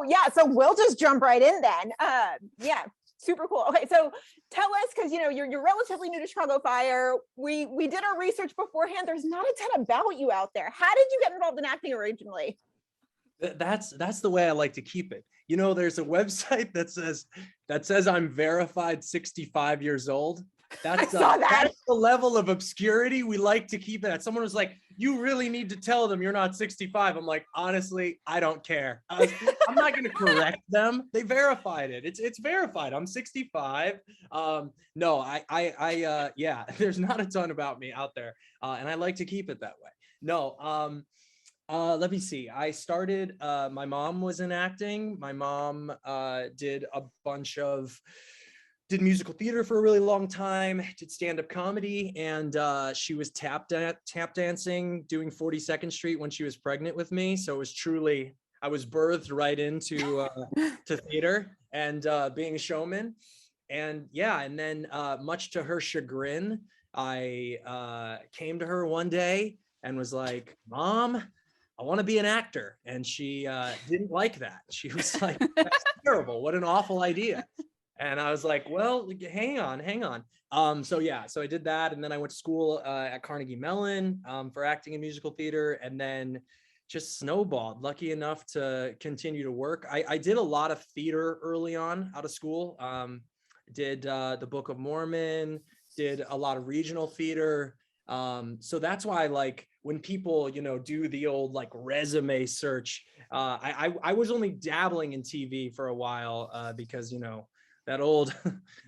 yeah, so we'll just jump right in then. Yeah, super cool. Okay, so tell us, because you're relatively new to Chicago Fire. We did our research beforehand. There's not a ton about you out there. How did you get involved in acting originally? That's the way I like to keep it. There's a website that says I'm verified 65 years old. I saw that. That's the level of obscurity we like to keep it at. Someone was like, you really need to tell them you're not 65. I'm like, honestly, I don't care. I'm not going to correct them. They verified it. It's verified. I'm 65. No, yeah, there's not a ton about me out there. And I like to keep it that way. No, let me see. I started, my mom was in acting. My mom did musical theater for a really long time, did stand-up comedy, and she was tap dancing, doing 42nd Street when she was pregnant with me. So it was truly, I was birthed right into to theater and being a showman. And yeah, and then much to her chagrin, I came to her one day and was like, Mom, I want to be an actor. And she didn't like that. She was like, that's terrible. What an awful idea. And I was like, well, hang on. So yeah, so I did that. And then I went to school at Carnegie Mellon for acting and musical theater, and then just snowballed, lucky enough to continue to work. I did a lot of theater early on out of school. Did the Book of Mormon, did a lot of regional theater. So that's why, like, when people, do the old like resume search, I was only dabbling in TV for a while because, that old,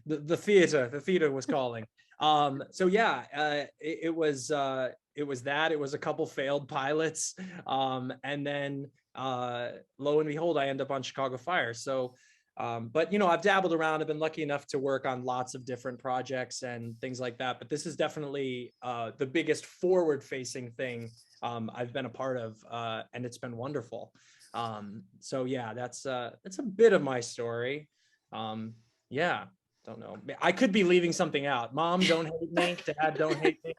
the theater was calling. So yeah, it was that. It was a couple failed pilots. And then lo and behold, I end up on Chicago Fire. So, but I've dabbled around. I've been lucky enough to work on lots of different projects and things like that. But this is definitely the biggest forward-facing thing I've been a part of, and it's been wonderful. So yeah, that's a bit of my story. Yeah, don't know. I could be leaving something out. Mom, don't hate me. Dad, don't hate me.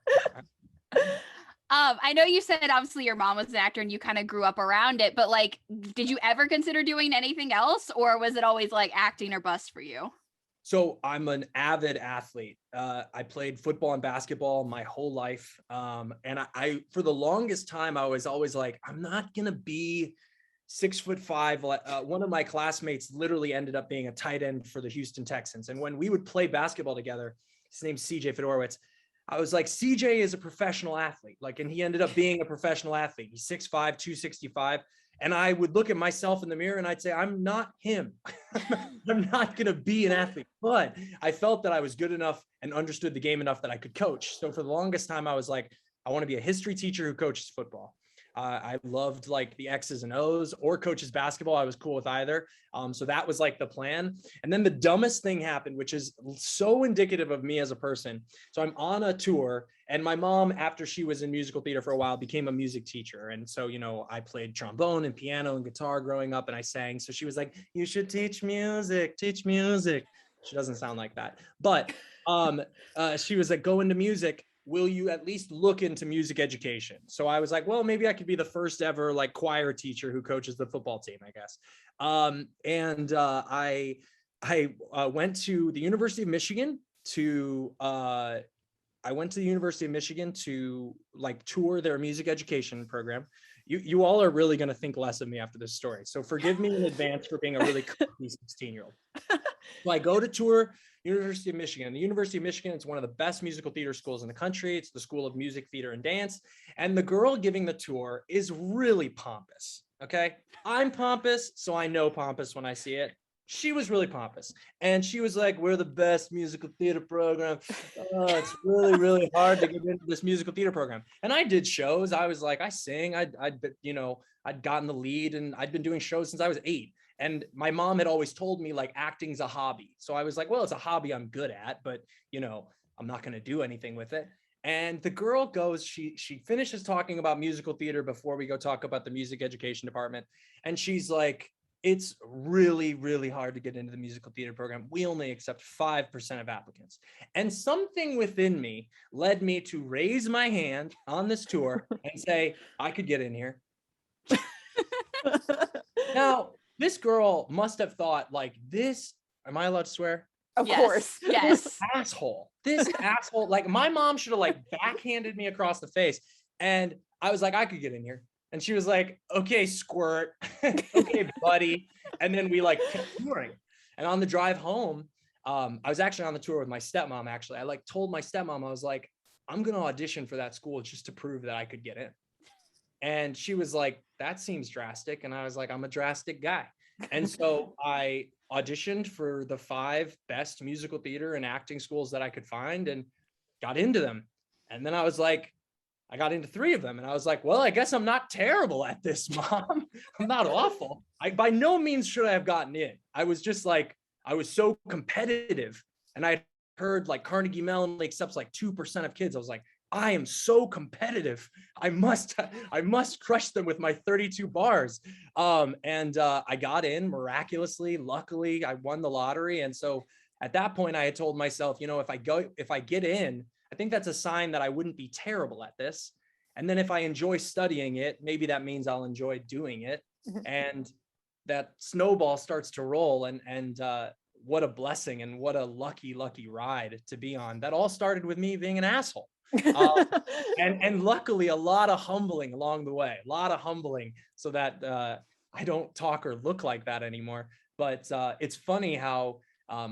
I know you said obviously your mom was an actor and you kind of grew up around it, but like, did you ever consider doing anything else, or was it always like acting or bust for you? So I'm an avid athlete. I played football and basketball my whole life. And I for the longest time, I was always like, I'm not going to be 6'5". One of my classmates literally ended up being a tight end for the Houston Texans. And when we would play basketball together, his name's CJ Fedorowicz. I was like, CJ is a professional athlete. And he ended up being a professional athlete. He's 6'5", 265. And I would look at myself in the mirror and I'd say, I'm not him. I'm not going to be an athlete. But I felt that I was good enough and understood the game enough that I could coach. So for the longest time, I was like, I want to be a history teacher who coaches football. I loved like the X's and O's, or coaches basketball. I was cool with either. So that was like the plan. And then the dumbest thing happened, which is so indicative of me as a person. So I'm on a tour, and my mom, after she was in musical theater for a while, became a music teacher. And so, I played trombone and piano and guitar growing up, and I sang. So she was like, you should teach music. She doesn't sound like that, but she was like, go into music. Will you at least look into music education? So I was like, well, maybe I could be the first ever like choir teacher who coaches the football team, I guess. I went to the University of Michigan to like tour their music education program. You all are really going to think less of me after this story, so forgive me in advance for being a really cocky 16-year-old. So I go to tour University of Michigan. The University of Michigan is one of the best musical theater schools in the country. It's the School of Music, Theater, and Dance. And the girl giving the tour is really pompous. Okay, I'm pompous, so I know pompous when I see it. She was really pompous, and she was like, we're the best musical theater program. Oh, it's really, really hard to get into this musical theater program. And I did shows. I was like, I sing. I'd gotten the lead, and I'd been doing shows since I was 8. And my mom had always told me like acting's a hobby. So I was like, well, it's a hobby I'm good at, but I'm not going to do anything with it. And the girl goes, she finishes talking about musical theater before we go talk about the music education department. And she's like, it's really, really hard to get into the musical theater program. We only accept 5% of applicants. And something within me led me to raise my hand on this tour and say, I could get in here. Now, this girl must have thought like this. Am I allowed to swear? Of Yes, course. Yes. This asshole, like my mom should have like backhanded me across the face. And I was like, I could get in here. And she was like, okay, squirt. Okay, buddy. And then we like kept touring. And on the drive home, I was actually on the tour with my stepmom, actually. I like told my stepmom, I was like, I'm going to audition for that school just to prove that I could get in. And she was like, that seems drastic. And I was like, I'm a drastic guy. And so I auditioned for the 5 best musical theater and acting schools that I could find and got into them. And then I was like, I got into 3 of them and I was like, well, I guess I'm not terrible at this, Mom. I'm not awful. I by no means should I have gotten in. I was just like, I was so competitive. And I heard like Carnegie Mellon only accepts like 2% of kids. I was like, I am so competitive. I must crush them with my 32 bars. I got in miraculously. Luckily, I won the lottery. And so at that point, I had told myself, if I get in, I think that's a sign that I wouldn't be terrible at this. And then if I enjoy studying it, maybe that means I'll enjoy doing it. And that snowball starts to roll. And what a blessing and what a lucky ride to be on. That all started with me being an asshole. And luckily a lot of humbling along the way, so that I don't talk or look like that anymore. But it's funny how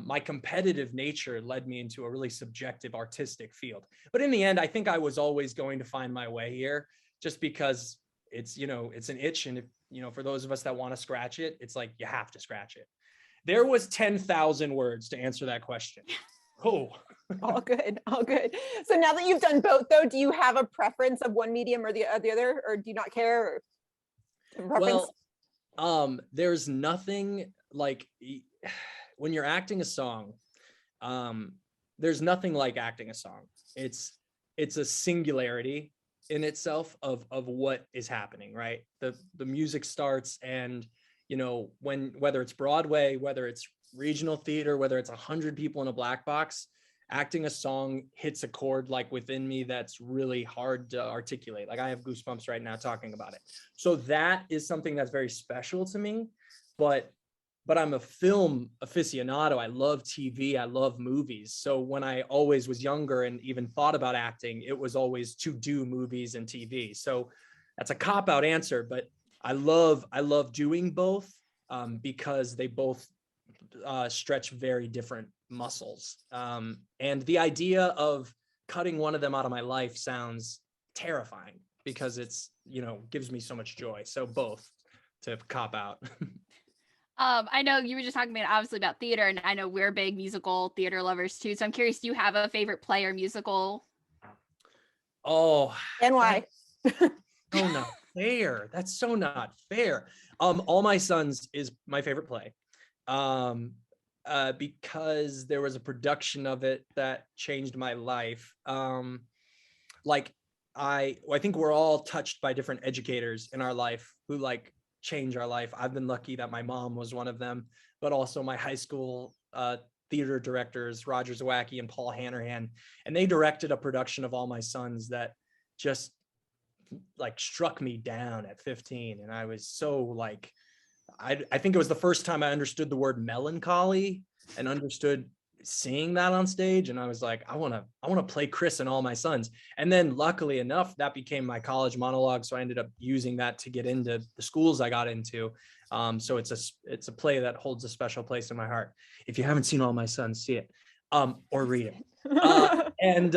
my competitive nature led me into a really subjective artistic field. But in the end, I think I was always going to find my way here, just because it's an itch. And if, for those of us that want to scratch it, it's like, you have to scratch it. There was 10,000 words to answer that question. Oh, all good. So now that you've done both though, do you have a preference of one medium or the other, or do you not care? Well, there's nothing like when you're acting a song, there's nothing like acting a song. It's a singularity in itself of what is happening, right? The music starts, and whether it's Broadway, whether it's regional theater, whether it's 100 people in a black box, acting a song hits a chord like within me that's really hard to articulate. Like I have goosebumps right now talking about it. So that is something that's very special to me. But I'm a film aficionado. I love TV. I love movies. So when I always was younger and even thought about acting, it was always to do movies and TV. So that's a cop-out answer, but I love doing both because they both stretch very different muscles. And the idea of cutting one of them out of my life sounds terrifying because it's, gives me so much joy. So both, to cop out. I know you were just talking obviously about theater, and I know we're big musical theater lovers too. So I'm curious, do you have a favorite play or musical? Oh, and why? So not fair. That's so not fair. All My Sons is my favorite play. Because there was a production of it that changed my life. I think we're all touched by different educators in our life who change our life. I've been lucky that my mom was one of them, but also my high school theater directors, Roger Zawacki and Paul Hanrahan, and they directed a production of All My Sons that just struck me down at 15. And I was so I think it was the first time I understood the word melancholy and understood seeing that on stage. And I was like, I want to play Chris in All My Sons. And then luckily enough, that became my college monologue. So I ended up using that to get into the schools I got into. So it's a play that holds a special place in my heart. If you haven't seen All My Sons, see it or read it. And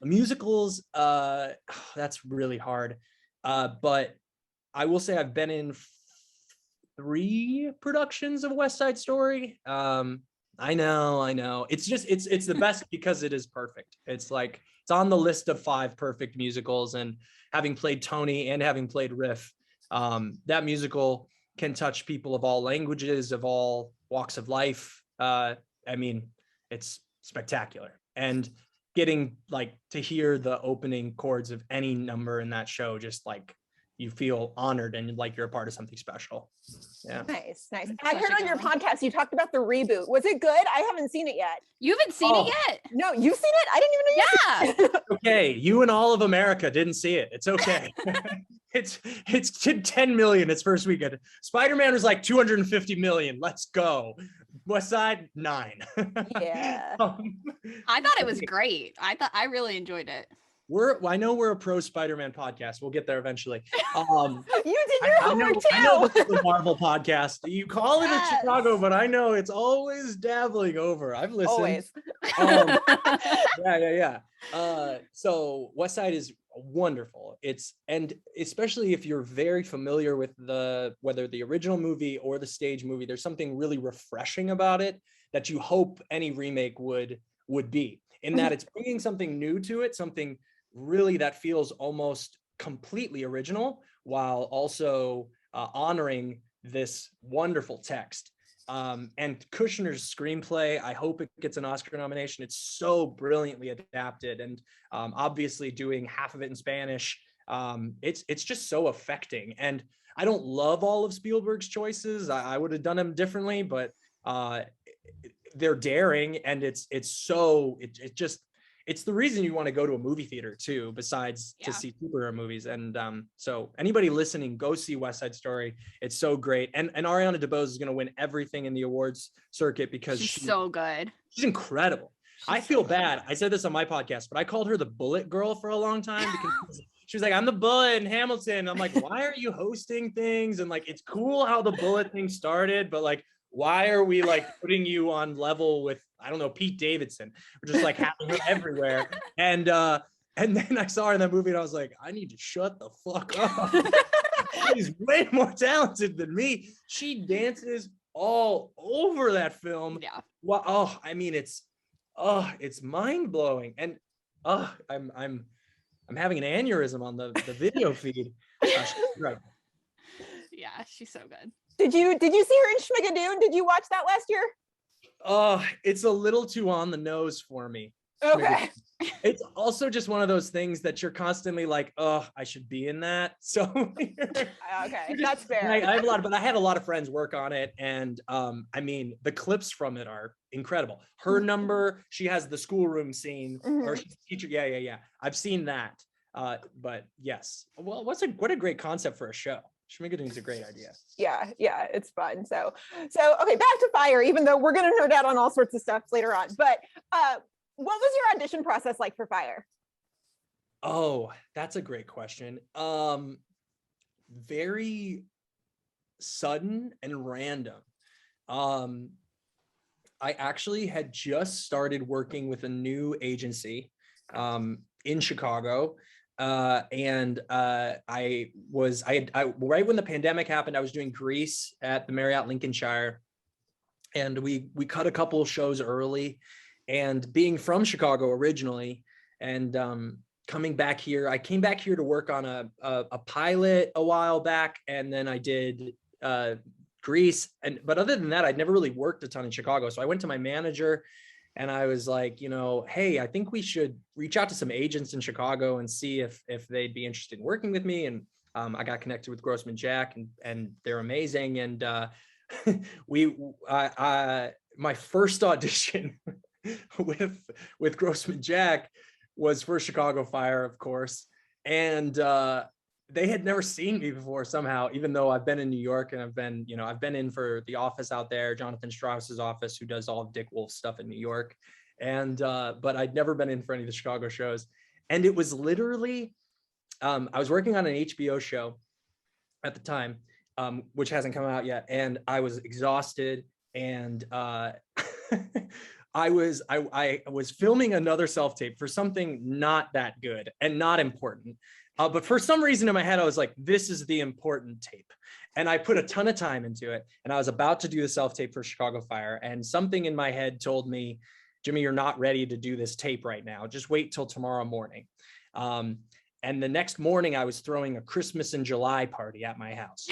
musicals, that's really hard. But I will say I've been in 3 productions of West Side Story. I know. It's the best because it is perfect. It's on the list of 5 perfect musicals, and having played Tony and having played Riff, that musical can touch people of all languages, of all walks of life. It's spectacular. And getting to hear the opening chords of any number in that show, just you feel honored and like you're a part of something special. Yeah. Nice. I such heard a on your good one. podcast, you talked about the reboot. Was it good? I haven't seen it yet. You haven't seen Oh. it yet? No, you've seen it? I didn't even know you Yeah. Okay, you and all of America didn't see it. It's okay. It's did 10 million its first weekend. Spider-Man was like 250 million. Let's go. West Side 9. Yeah. I thought it was great. I really enjoyed it. I know we're a pro Spider-Man podcast. We'll get there eventually. You did your homework too. I know this is a Marvel podcast. You call it Yes. in Chicago, but I know it's always dabbling over. I've listened. Always. Yeah. So West Side is wonderful. And especially if you're very familiar with whether the original movie or the stage movie, there's something really refreshing about it that you hope any remake would be, in that it's bringing something new to it, something really that feels almost completely original, while also honoring this wonderful text. And Kushner's screenplay, I hope it gets an Oscar nomination. It's so brilliantly adapted, and obviously doing half of it in Spanish. It's just so affecting. And I don't love all of Spielberg's choices. I would have done them differently, but they're daring, and it's the reason you want to go to a movie theater too, besides to see superhero movies. And so anybody listening, go see West Side Story. It's so great. And Ariana DeBose is going to win everything in the awards circuit because She's so good. She's incredible. I feel bad. I said this on my podcast, but I called her the Bullet Girl for a long time because she was like, I'm the Bullet in Hamilton. I'm like, why are you hosting things? And like, it's cool how the Bullet thing started, but like, why are we like putting you on level with, I don't know, Pete Davidson? We're just like having her everywhere. And then I saw her in that movie and I was like, I need to shut the fuck up. She's way more talented than me. She dances all over that film. Yeah. Wow. Oh, I mean, it's mind blowing. And I'm having an aneurysm on the video feed. Right. Yeah, she's so good. Did you see her in Schmigadoon? Did you watch that last year? It's a little too on the nose for me. Okay. It's also just one of those things that you're constantly like, oh, I should be in that. So Okay, that's fair. I have but I had a lot of friends work on it, and I mean, the clips from it are incredible. Her number, she has the schoolroom scene, or she's a teacher. Yeah. I've seen that. But yes, well, what a great concept for a show. Schmigadoon's a great idea. Yeah, it's fun. So okay, back to Fire, even though we're gonna nerd out on all sorts of stuff later on. But what was your audition process like for Fire? Oh, that's a great question. Very sudden and random. I actually had just started working with a new agency in Chicago. And I right when the pandemic happened, I was doing Grease at the Marriott Lincolnshire, and we cut a couple of shows early. And being from Chicago originally, and coming back here, I came back here to work on a pilot a while back, and then I did Grease. But other than that, I'd never really worked a ton in Chicago. So I went to my manager and I was like, hey, I think we should reach out to some agents in Chicago and see if they'd be interested in working with me. And I got connected with Grossman Jack, and they're amazing. And my first audition with Grossman Jack was for Chicago Fire, of course. And they had never seen me before somehow, even though I've been in New York, and I've been in for The Office out there, Jonathan Strauss's office, who does all of Dick Wolf's stuff in New York. And, but I'd never been in for any of the Chicago shows. And it was literally, I was working on an HBO show at the time, which hasn't come out yet. And I was exhausted, and I was filming another self-tape for something not that good and not important. But for some reason in my head, I was like, this is the important tape. And I put a ton of time into it. And I was about to do the self-tape for Chicago Fire. And something in my head told me, Jimmy, you're not ready to do this tape right now. Just wait till tomorrow morning. And the next morning, I was throwing a Christmas in July party at my house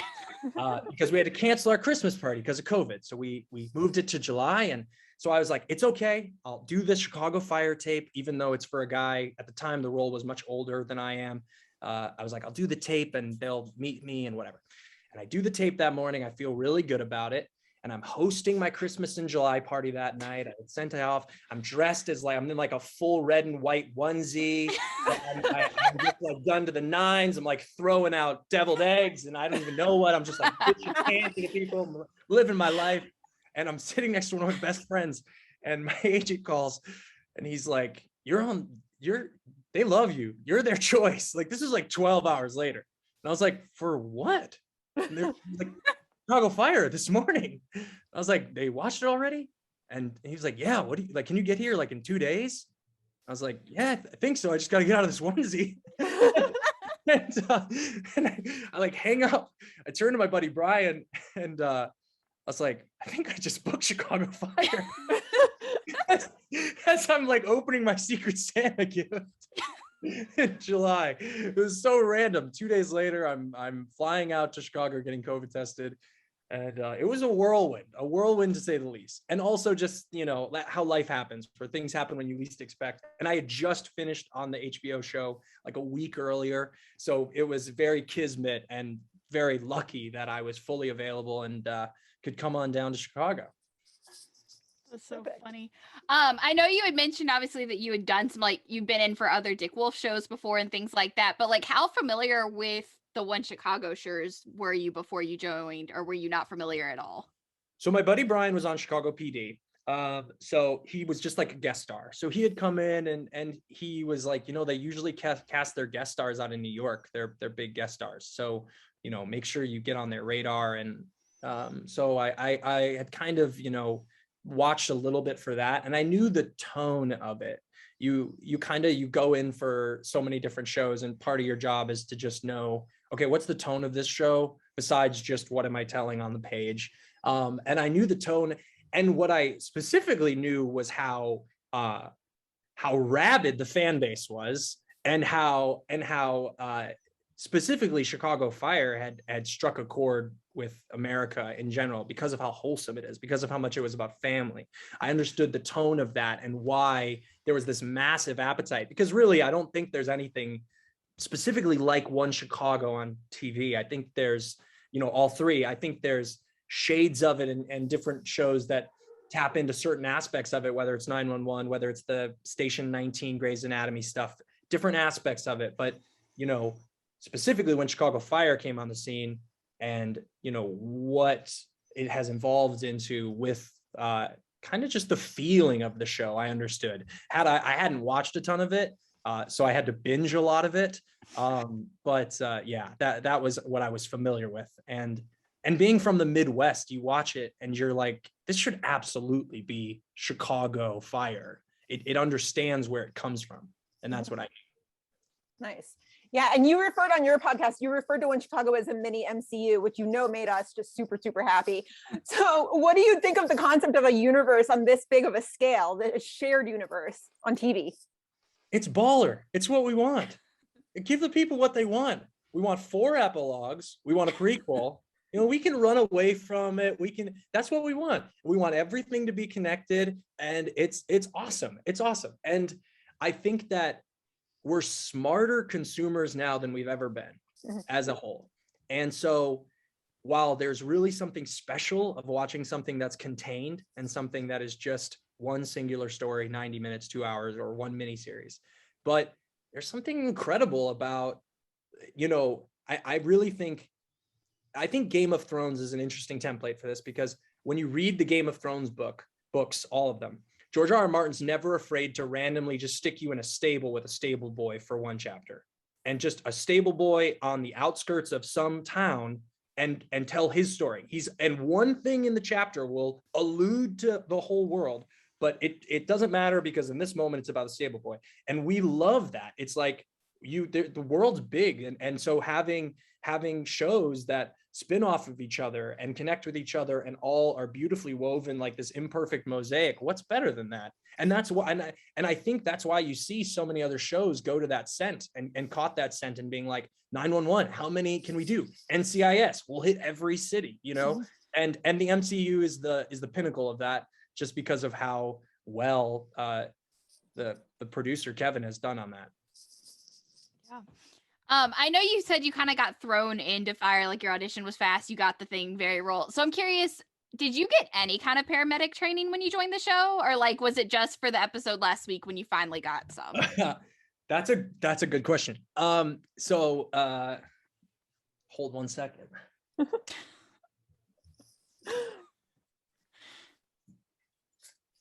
because we had to cancel our Christmas party because of COVID. So we moved it to July. And so I was like, it's okay. I'll do this Chicago Fire tape, even though it's for a guy. At the time, the role was much older than I am. I was like, I'll do the tape and they'll meet me and whatever. And I do the tape that morning. I feel really good about it. And I'm hosting my Christmas in July party that night. I sent it off. I'm dressed as like, I'm in like a full red and white onesie. I'm just like done to the nines. I'm like throwing out deviled eggs and I don't even know what. I'm just like pitching cans to people, I'm living my life. And I'm sitting next to one of my best friends and my agent calls and he's like, they love you. You're their choice. Like, this is like 12 hours later. And I was like, for what? And they're like, Chicago Fire this morning. I was like, they watched it already? And he was like, yeah, what do you like? Can you get here like in 2 days? I was like, yeah, I think so. I just got to get out of this onesie. and I like hang up. I turned to my buddy Brian and I was like, I think I just booked Chicago Fire. as I'm like opening my Secret Santa gift in July. It was so random. 2 days later, I'm flying out to Chicago getting COVID tested. And it was a whirlwind to say the least. And also just, you know, how life happens, where things happen when you least expect. And I had just finished on the HBO show like a week earlier. So it was very kismet and very lucky that I was fully available and could come on down to Chicago. That's so funny. I know you had mentioned obviously that you had done some, like, you've been in for other Dick Wolf shows before and things like that, but like how familiar with the One Chicago shows were you before you joined, or were you not familiar at all? So my buddy Brian was on Chicago PD. So he was just like a guest star. So he had come in and he was like, you know, they usually cast their guest stars out in New York. They're big guest stars. So, you know, make sure you get on their radar. And so I had kind of, you know, watched a little bit for that. And I knew the tone of it. You go in for so many different shows, and part of your job is to just know, okay, what's the tone of this show besides just what am I telling on the page? And I knew the tone, and what I specifically knew was how rabid the fan base was, and how specifically Chicago Fire had struck a chord with America in general because of how wholesome it is, because of how much it was about family. I understood the tone of that and why there was this massive appetite, because really, I don't think there's anything specifically like One Chicago on TV. I think there's, you know, all three. I think there's shades of it and different shows that tap into certain aspects of it, whether it's 911, whether it's the Station 19 Grey's Anatomy stuff, different aspects of it. But, you know, specifically when Chicago Fire came on the scene and, you know, what it has evolved into with kind of just the feeling of the show, I understood. I hadn't watched a ton of it, so I had to binge a lot of it. Yeah, that was what I was familiar with. And being from the Midwest, you watch it and you're like, this should absolutely be Chicago Fire. It understands where it comes from. And that's what I mean. Nice. Yeah, and you referred on your podcast, you referred to One Chicago as a mini MCU, which, you know, made us just super, super happy. So what do you think of the concept of a universe on this big of a scale, the shared universe on TV? It's baller. It's what we want. Give the people what they want. We want 4 epilogues. We want a prequel. You know, we can run away from it. That's what we want. We want everything to be connected, and it's awesome. It's awesome. And I think that we're smarter consumers now than we've ever been as a whole. And so while there's really something special of watching something that's contained and something that is just one singular story, 90 minutes, 2 hours, or one miniseries, but there's something incredible about, you know, I think Game of Thrones is an interesting template for this, because when you read the Game of Thrones books, all of them, George R.R. Martin's never afraid to randomly just stick you in a stable with a stable boy for one chapter, and just a stable boy on the outskirts of some town and tell his story. And one thing in the chapter will allude to the whole world, but it doesn't matter, because in this moment it's about a stable boy. And we love that. It's like the world's big. And so having shows that spin off of each other and connect with each other and all are beautifully woven like this imperfect mosaic, what's better than that? And that's why, and I think that's why you see so many other shows go to that scent and caught that scent and being like, 911, how many can we do? NCIS, we'll hit every city, you know? And the MCU is the pinnacle of that, just because of how well the producer Kevin has done on that. Yeah. I know you said you kind of got thrown into fire, like your audition was fast, you got the thing very role. So I'm curious, did you get any kind of paramedic training when you joined the show? Or like, was it just for the episode last week when you finally got some? That's a good question. Hold 1 second.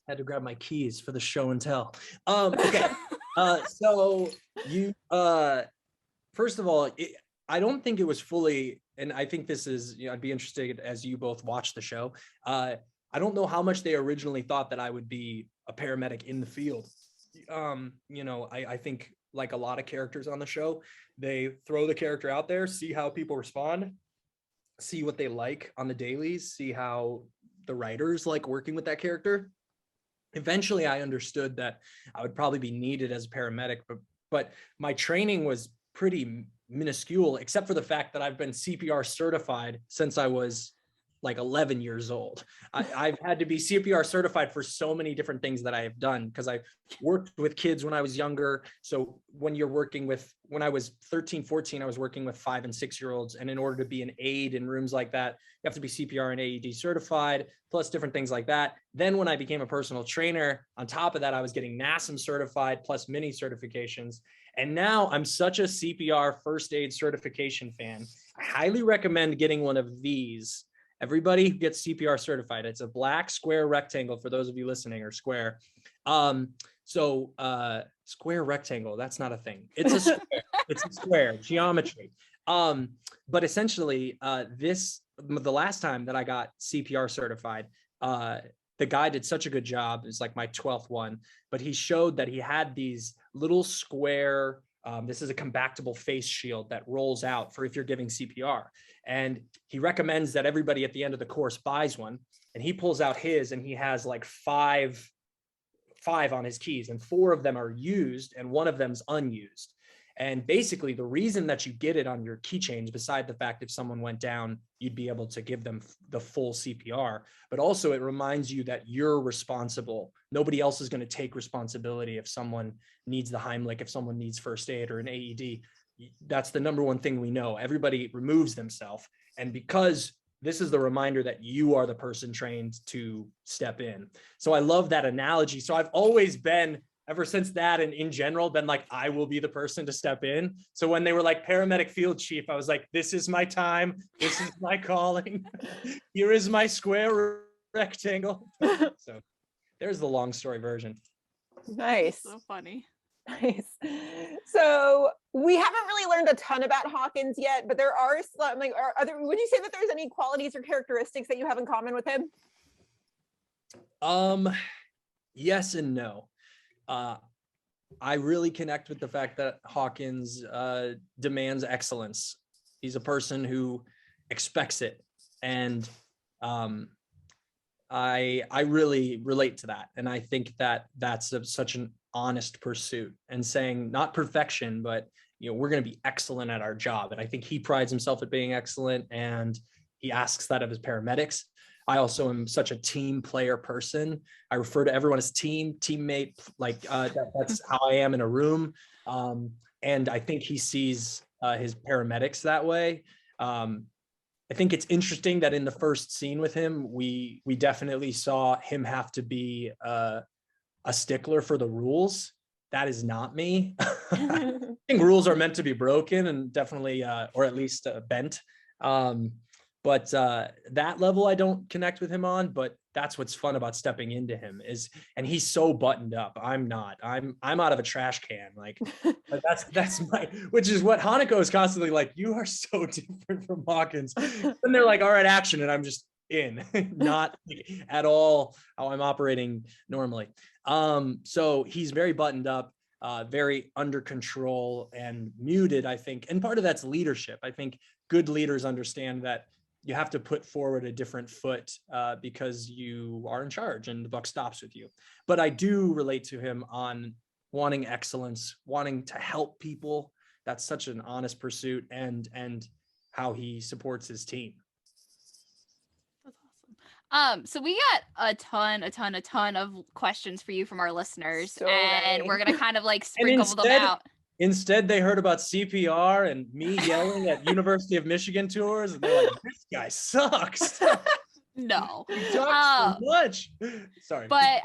Had to grab my keys for the show and tell. Okay. So you, first of all, I don't think it was fully, and I think this is, I'd be interested as you both watch the show. I don't know how much they originally thought that I would be a paramedic in the field. I think like a lot of characters on the show, they throw the character out there, see how people respond, see what they like on the dailies, see how the writers like working with that character. Eventually, I understood that I would probably be needed as a paramedic, but my training was pretty minuscule, except for the fact that I've been CPR certified since I was like 11 years old. I've had to be CPR certified for so many different things that I have done because I worked with kids when I was younger. So when I was 13, 14, I was working with 5 and 6 year olds. And in order to be an aide in rooms like that, you have to be CPR and AED certified, plus different things like that. Then when I became a personal trainer, on top of that, I was getting NASM certified plus mini certifications. And now I'm such a CPR first aid certification fan. I highly recommend getting one of these. Everybody who gets CPR certified, it's a black square rectangle for those of you listening, or square. Square rectangle, that's not a thing. It's a square, it's a square geometry. But essentially the last time that I got CPR certified, the guy did such a good job. It's like my 12th one, but he showed that he had these little square, this is a compactable face shield that rolls out for if you're giving CPR. And he recommends that everybody at the end of the course buys one. And he pulls out his, and he has like five on his keys, and 4 of them are used and 1 of them's unused. And basically the reason that you get it on your keychains, beside the fact if someone went down, you'd be able to give them the full CPR, but also it reminds you that you're responsible. Nobody else is going to take responsibility if someone needs the Heimlich, if someone needs first aid or an AED. That's the number one thing we know. Everybody removes themselves. And because this is the reminder that you are the person trained to step in. So I love that analogy. So I've always been, ever since that, and in general, been like, I will be the person to step in. So when they were like paramedic field chief, I was like, this is my time. This is my calling. Here is my square rectangle. So there's the long story version. Nice. So funny. Nice. So we haven't really learned a ton about Hawkins yet, but there are some, like, would you say that there's any qualities or characteristics that you have in common with him? Yes and no. I really connect with the fact that Hawkins demands excellence. He's a person who expects it. And I really relate to that. And I think that that's such an honest pursuit, and saying not perfection, but we're going to be excellent at our job. And I think he prides himself at being excellent, and he asks that of his paramedics. I also am such a team player person. I refer to everyone as teammate, like that's how I am in a room. And I think he sees his paramedics that way. I think it's interesting that in the first scene with him, we definitely saw him have to be a stickler for the rules. That is not me. I think rules are meant to be broken, and definitely, or at least bent. But that level I don't connect with him on, but that's what's fun about stepping into him and he's so buttoned up. I'm not. I'm out of a trash can. Like that's which is what Hanako is constantly like, you are so different from Hawkins. And they're like, all right, action. And I'm just in, not at all how I'm operating normally. So he's very buttoned up, very under control and muted, I think. And part of that's leadership. I think good leaders understand that you have to put forward a different foot because you are in charge and the buck stops with you. But I do relate to him on wanting excellence, wanting to help people. That's such an honest pursuit, and how he supports his team. That's awesome. So we got a ton of questions for you from our listeners, So and many. we're gonna kind of like sprinkle them out. Instead, they heard about CPR and me yelling at University of Michigan tours, and they're like, "This guy sucks." No. He talks so much. Sorry. But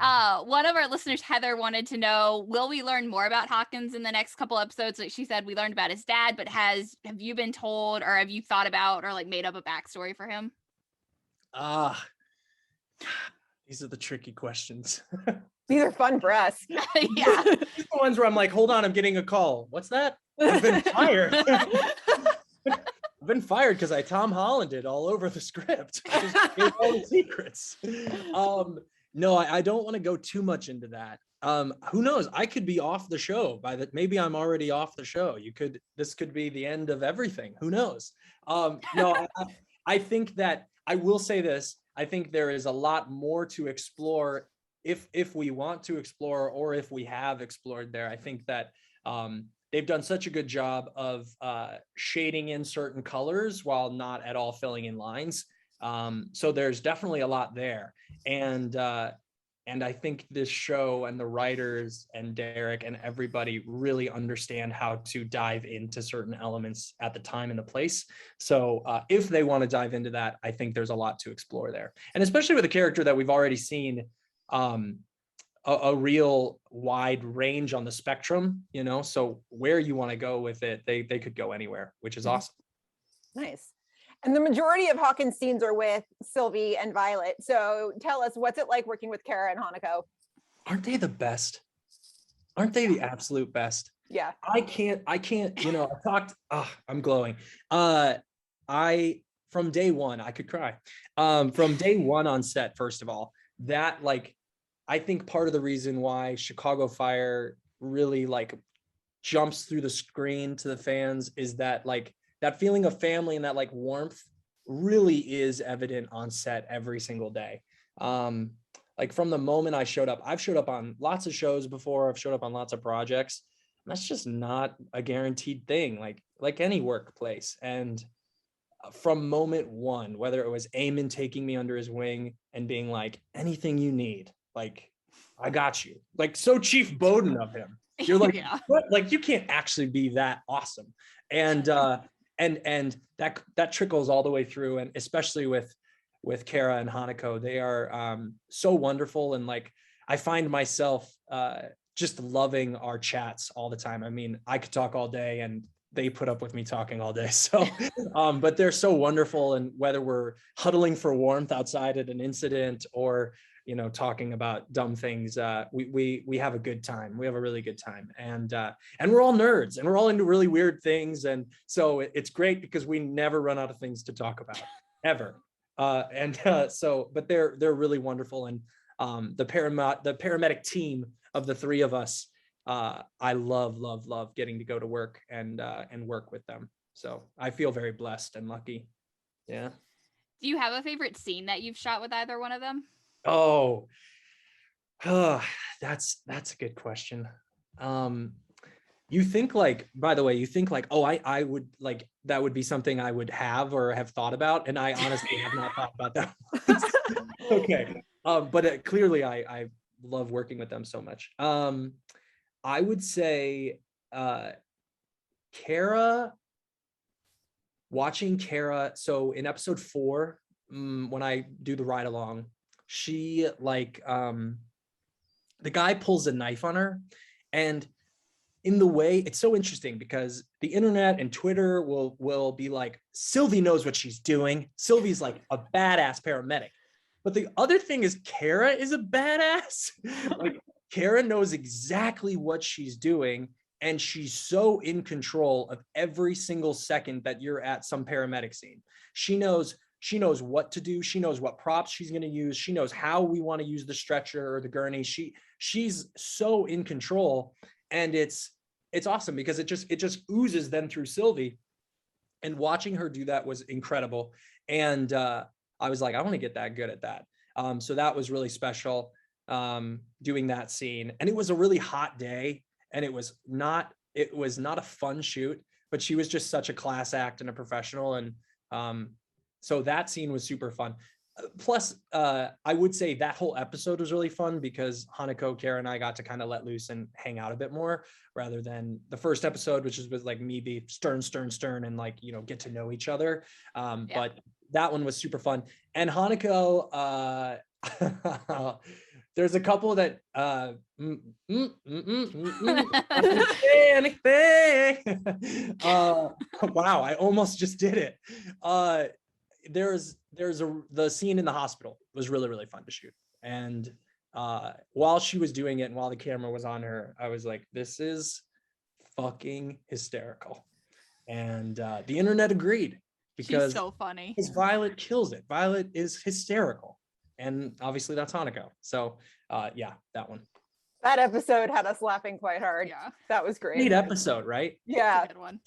one of our listeners, Heather, wanted to know, will we learn more about Hawkins in the next couple episodes? Like she said, we learned about his dad, but have you been told or have you thought about or like made up a backstory for him? These are the tricky questions. These are fun for us. Yeah. These are the ones where I'm like, hold on, I'm getting a call. What's that? I've been fired. I've been fired because I Tom Hollanded all over the script. I just gave all the secrets. No, I don't want to go too much into that. Who knows? I could be off the show maybe I'm already off the show. This could be the end of everything. Who knows? No, I think that I will say this. I think there is a lot more to explore if we want to explore or if we have explored there. I think that they've done such a good job of shading in certain colors while not at all filling in lines. So there's definitely a lot there. And I think this show and the writers and Derek and everybody really understand how to dive into certain elements at the time and the place. So if they want to dive into that, I think there's a lot to explore there. And especially with a character that we've already seen a real wide range on the spectrum, so where you want to go with it, they could go anywhere, which is awesome. Nice. And the majority of Hawkins scenes are with Sylvie and Violet. So tell us, what's it like working with Kara and Hanako? Aren't they the best? Aren't they the absolute best? Yeah. I can't, I'm glowing. From day one, I could cry. From day one on set, first of all, that I think part of the reason why Chicago Fire really jumps through the screen to the fans is that that feeling of family and that warmth really is evident on set every single day. From the moment I showed up, I've showed up on lots of shows before. I've showed up on lots of projects. That's just not a guaranteed thing, like any workplace. And from moment one, whether it was Eamon taking me under his wing and being like, anything you need, I got you. So Chief Bowden of him. You're like, yeah. What? You can't actually be that awesome. And that trickles all the way through. And especially with Kara and Hanako, they are so wonderful. And I find myself just loving our chats all the time. I mean, I could talk all day and they put up with me talking all day. So, but they're so wonderful. And whether we're huddling for warmth outside at an incident or, talking about dumb things, we have a good time. We have a really good time. And we're all nerds and we're all into really weird things. And so it's great because we never run out of things to talk about ever. But they're really wonderful. And the paramedic team of the three of us, I love getting to go to work and work with them. So I feel very blessed and lucky. Yeah. Do you have a favorite scene that you've shot with either one of them? Oh, that's a good question. You think by the way, I would that would be something I would have or have thought about. And I honestly have not thought about that. Okay. But clearly I love working with them so much. I would say watching Kara. So in episode 4, when I do the ride along, she the guy pulls a knife on her, and in the way, it's so interesting because the internet and Twitter will be like, Sylvie knows what she's doing. Sylvie's a badass paramedic. But the other thing is Kara is a badass. Kara knows exactly what she's doing, and she's so in control of every single second that you're at some paramedic scene. She knows what to do. She knows what props she's going to use. She knows how we want to use the stretcher or the gurney. She's so in control, and it's awesome because it just oozes then through Sylvie, and watching her do that was incredible. And I was like, I want to get that good at that. So that was really special, doing that scene. And it was a really hot day, and it was not a fun shoot, but she was just such a class act and a professional. And so that scene was super fun. Plus, I would say that whole episode was really fun because Hanako, Kara, and I got to kind of let loose and hang out a bit more rather than the first episode, which was like me be stern, and like, you know, get to know each other. But that one was super fun. And Hanako, there's a couple that anything. Wow, I almost just did it. The scene in the hospital was really fun to shoot, and while she was doing it and while the camera was on her, I was like, this is fucking hysterical. And the internet agreed because she's so funny. because Violet kills it. Violet is hysterical, and obviously that's Hanako. So yeah, that one. That episode had us laughing quite hard. Yeah, That was great. Great episode, right? Yeah. good one.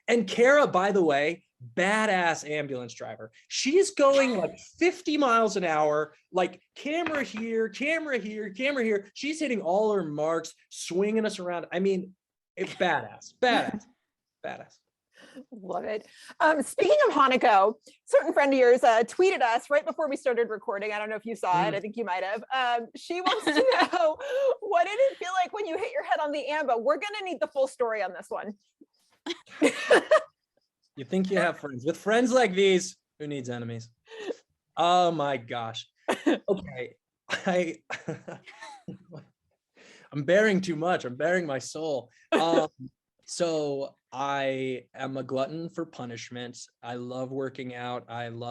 And Kara, by the way, badass ambulance driver. She's going like 50 miles an hour, like camera here, camera here, camera here. She's hitting all her marks, swinging us around. I mean, it's badass. Love it. Speaking of Hanako, certain friend of yours tweeted us right before we started recording. I don't know if you saw it. I think you might have. She wants to know, what did it feel like when you hit your head on the ambo? We're going to need the full story on this one. You think you have friends. With friends like these, who needs enemies? Oh my gosh. Okay. I'm bearing too much. I'm bearing my soul. So I am a glutton for punishment. I love working out. I'm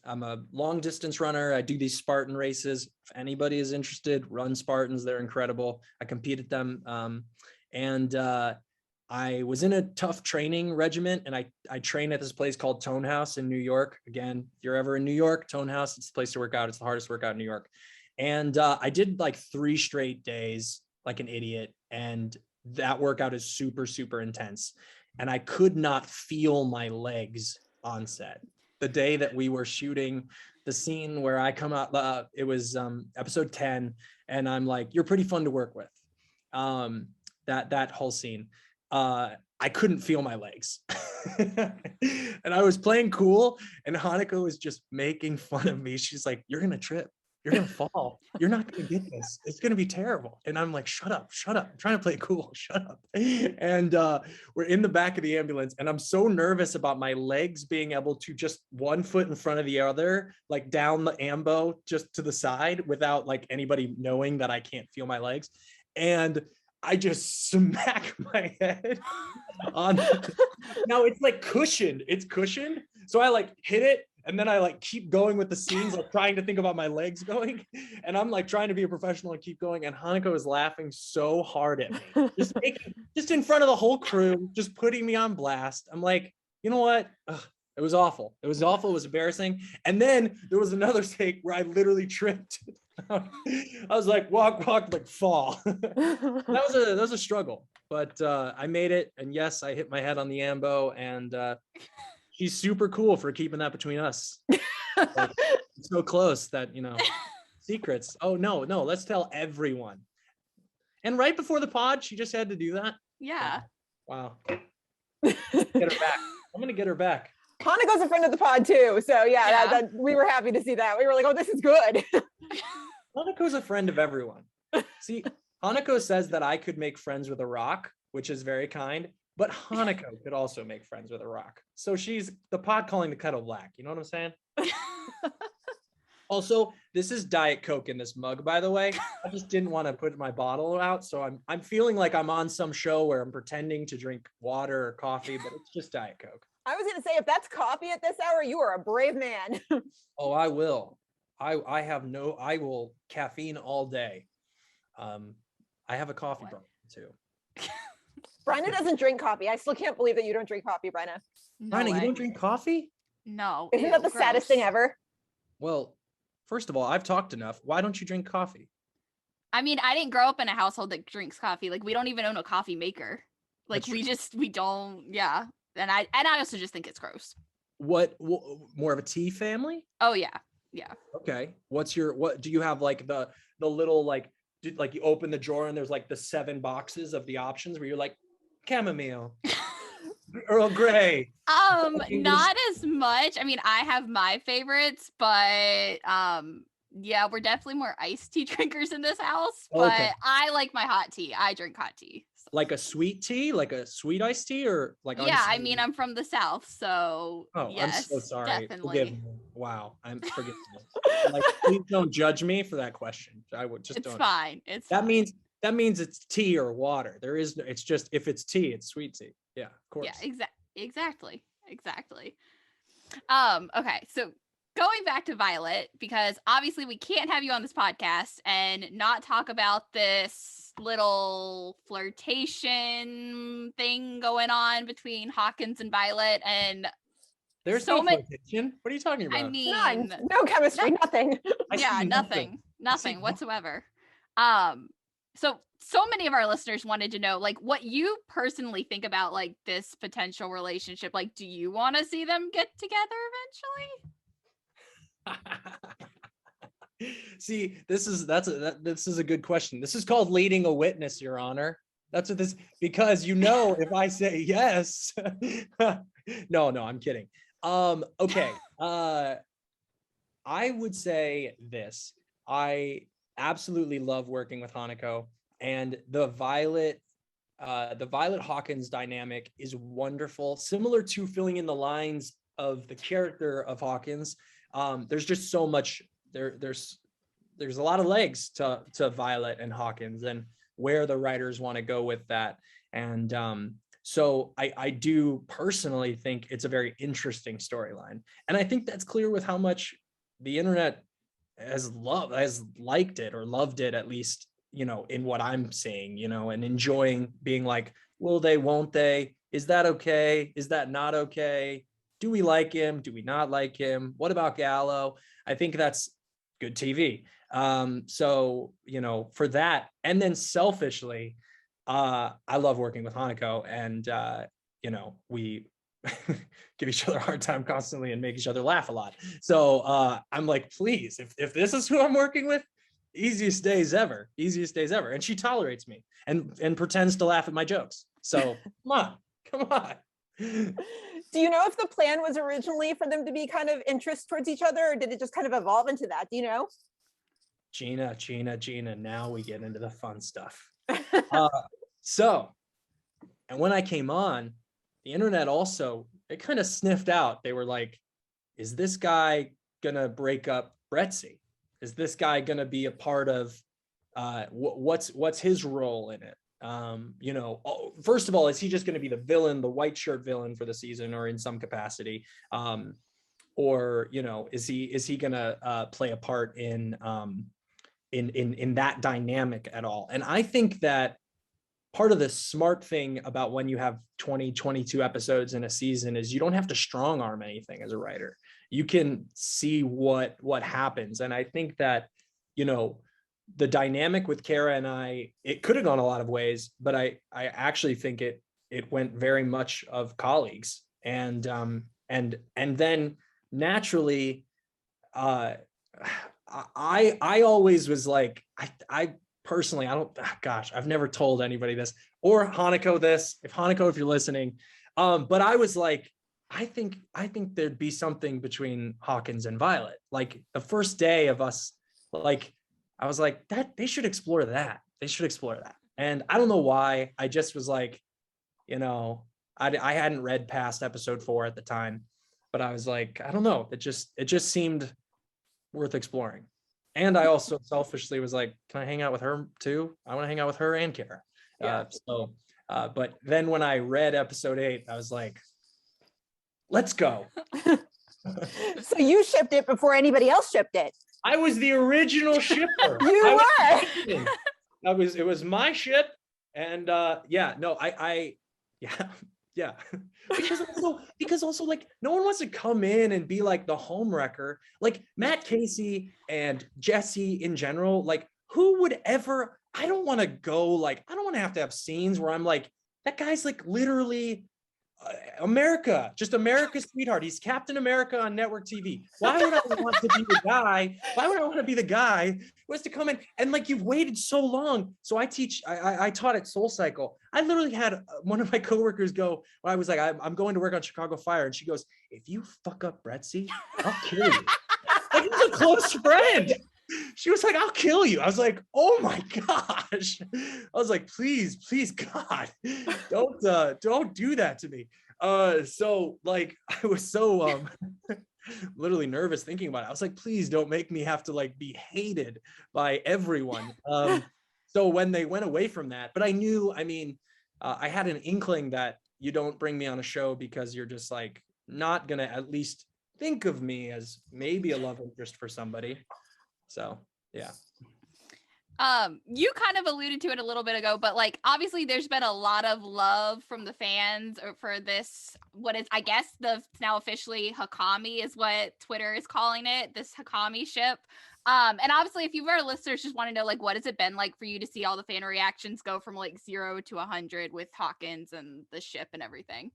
a long distance runner. I do these Spartan races. If anybody is interested, run Spartans. They're incredible. I compete at them. I was in a tough training regiment, and I train at this place called Tone House in New York. Again, if you're ever in New York, Tone House, it's the place to work out. It's the hardest workout in New York. And I did like 3 straight days like an idiot. And that workout is super intense. And I could not feel my legs on set. The day that we were shooting the scene where I come out, it was episode 10. And I'm like, you're pretty fun to work with. That whole scene. I couldn't feel my legs. And I was playing cool, and Hanako was just making fun of me. She's like, you're gonna trip, you're gonna fall, you're not gonna get this, it's gonna be terrible. And I'm like, shut up, I'm trying to play cool, shut up. And we're in the back of the ambulance, and I'm so nervous about my legs being able to just one foot in front of the other, like down the ambo just to the side without like anybody knowing that I can't feel my legs. And I just smack my head on. Now it's like cushioned. It's cushioned. So I like hit it, and then I like keep going with the scenes, like trying to think about my legs going. And I'm like trying to be a professional and keep going. And Hanako is laughing so hard at me, just in front of the whole crew, just putting me on blast. I'm like, you know what? Ugh, it was awful. It was embarrassing. And then there was another take where I literally tripped. I was like, walk, like fall. That was a struggle, but I made it. And yes, I hit my head on the ambo, and she's super cool for keeping that between us. Like, so close that, you know, secrets. Oh no, let's tell everyone. And right before the pod, she just had to do that. Yeah. Wow. Get her back. I'm gonna get her back. Hanako's a friend of the pod too. So yeah. That we were happy to see that. We were like, oh, this is good. Hanako's a friend of everyone. See, Hanako says that I could make friends with a rock, which is very kind, but Hanako could also make friends with a rock. So she's the pot calling the kettle black. You know what I'm saying? Also, this is Diet Coke in this mug, by the way. I just didn't want to put my bottle out. So I'm feeling like I'm on some show where I'm pretending to drink water or coffee, but it's just Diet Coke. I was going to say, if that's coffee at this hour, you are a brave man. Oh, I will. I will caffeine all day. I have a coffee problem too. Bryna doesn't drink coffee. I still can't believe that you don't drink coffee, Bryna. No Bryna, you way. don't drink coffee? No. Isn't that the saddest thing ever? Well, first of all, I've talked enough. Why don't you drink coffee? I mean, I didn't grow up in a household that drinks coffee. Like, we don't even own a coffee maker. Like, we don't. Yeah. And I also just think it's gross. What more of a tea family? Oh yeah. Okay. What do you have, like the little like you open the drawer and there's like the 7 boxes of the options where you're like chamomile, Earl Grey. Not as much. I mean, I have my favorites, but yeah, we're definitely more iced tea drinkers in this house. But Okay. I like my hot tea. I drink hot tea. So. Like a sweet tea, like a sweet iced tea, or like Yeah, I unsweetened? mean, I'm from the South, so Oh, I'm so yes, sorry. Forgive definitely. me. Wow, I'm forgive me. Like, please don't judge me for that question. I would just It's don't. fine. It's That fine. means it's tea or water. There is no, it's just if it's tea, it's sweet tea. Yeah, of course. Yeah, exactly. Okay, so going back to Violet, because obviously we can't have you on this podcast and not talk about this little flirtation thing going on between Hawkins and Violet, and There's so no many. flirtation. What are you talking I about? mean, None. No chemistry, nothing. I see yeah, nothing. I see nothing whatsoever. So many of our listeners wanted to know, like, what you personally think about like this potential relationship. Like, do you want to see them get together eventually? See, this is a good question. This is called leading a witness, Your Honor. That's what this, because if I say yes, no, I'm kidding. Okay. I would say this. I absolutely love working with Hanako, and the Violet Hawkins dynamic is wonderful, similar to filling in the lines of the character of Hawkins. There's just so much there's a lot of legs to Violet and Hawkins, and where the writers want to go with that. And so I do personally think it's a very interesting storyline, and I think that's clear with how much the internet has liked it, or loved it, at least, in what I'm seeing, and enjoying being like, will they, won't they, is that okay, is that not okay, do we like him, do we not like him, what about Gallo? I think that's good TV. So for that, and then selfishly, I love working with Hanako, and we give each other a hard time constantly and make each other laugh a lot. So I'm like, please, if this is who I'm working with, easiest days ever. And she tolerates me and pretends to laugh at my jokes. So come on. Do you know if the plan was originally for them to be kind of interest towards each other, or did it just kind of evolve into that? Do you know? Gina, now we get into the fun stuff. And when I came on, the internet also, it kind of sniffed out. They were like, is this guy gonna break up Brettsy? Is this guy gonna be a part of what's his role in it? First of all, is he just gonna be the villain, the white shirt villain for the season, or in some capacity? Or is he gonna play a part in that dynamic at all? And I think that part of the smart thing about when you have 20, 22 episodes in a season is you don't have to strong arm anything as a writer. You can see what happens. And I think that, the dynamic with Kara and I, it could have gone a lot of ways, but I actually think it went very much of colleagues. And then naturally, I always was like, I personally, I've never told anybody this, or Hanako this, if you're listening. But I was like, I think there'd be something between Hawkins and Violet. Like the first day of us, like, I was like, that they should explore that. And I don't know why. I just was like, I hadn't read past episode 4 at the time, but I was like, I don't know. It just seemed worth exploring. And I also selfishly was like, can I hang out with her too? I want to hang out with her and Kara. Yeah. But then when I read episode 8, I was like, let's go. So you shipped it before anybody else shipped it. I was the original shipper. You were. It was my ship. And yeah. Because also like no one wants to come in and be like the homewrecker, like Matt Casey and Jesse in general. Like who would ever? I don't want to have scenes where I'm like, that guy's like literally America, just America's sweetheart. He's Captain America on network TV. Why would I want to be the guy? Why would I want to be the guy who has to come in and like, you've waited so long? So I taught at Soul Cycle. I literally had one of my coworkers go, I was like, I'm going to work on Chicago Fire. And she goes, if you fuck up Brettsy, I'll kill you. Like, he's a close friend. She was like, I'll kill you. I was like, oh my gosh. I was like, please, God, don't do that to me. So like, I was so literally nervous thinking about it. I was like, please don't make me have to like be hated by everyone. So when they went away from that, but I knew, I mean, I had an inkling that you don't bring me on a show because you're just like not gonna at least think of me as maybe a love interest for somebody. So, yeah. You kind of alluded to it a little bit ago, but like, obviously there's been a lot of love from the fans for this, what is, I guess the now officially Hakami is what Twitter is calling it, this Hakami ship. And obviously if you've our listeners just want to know, like, what has it been like for you to see all the fan reactions go from like 0 to 100 with Hawkins and the ship and everything?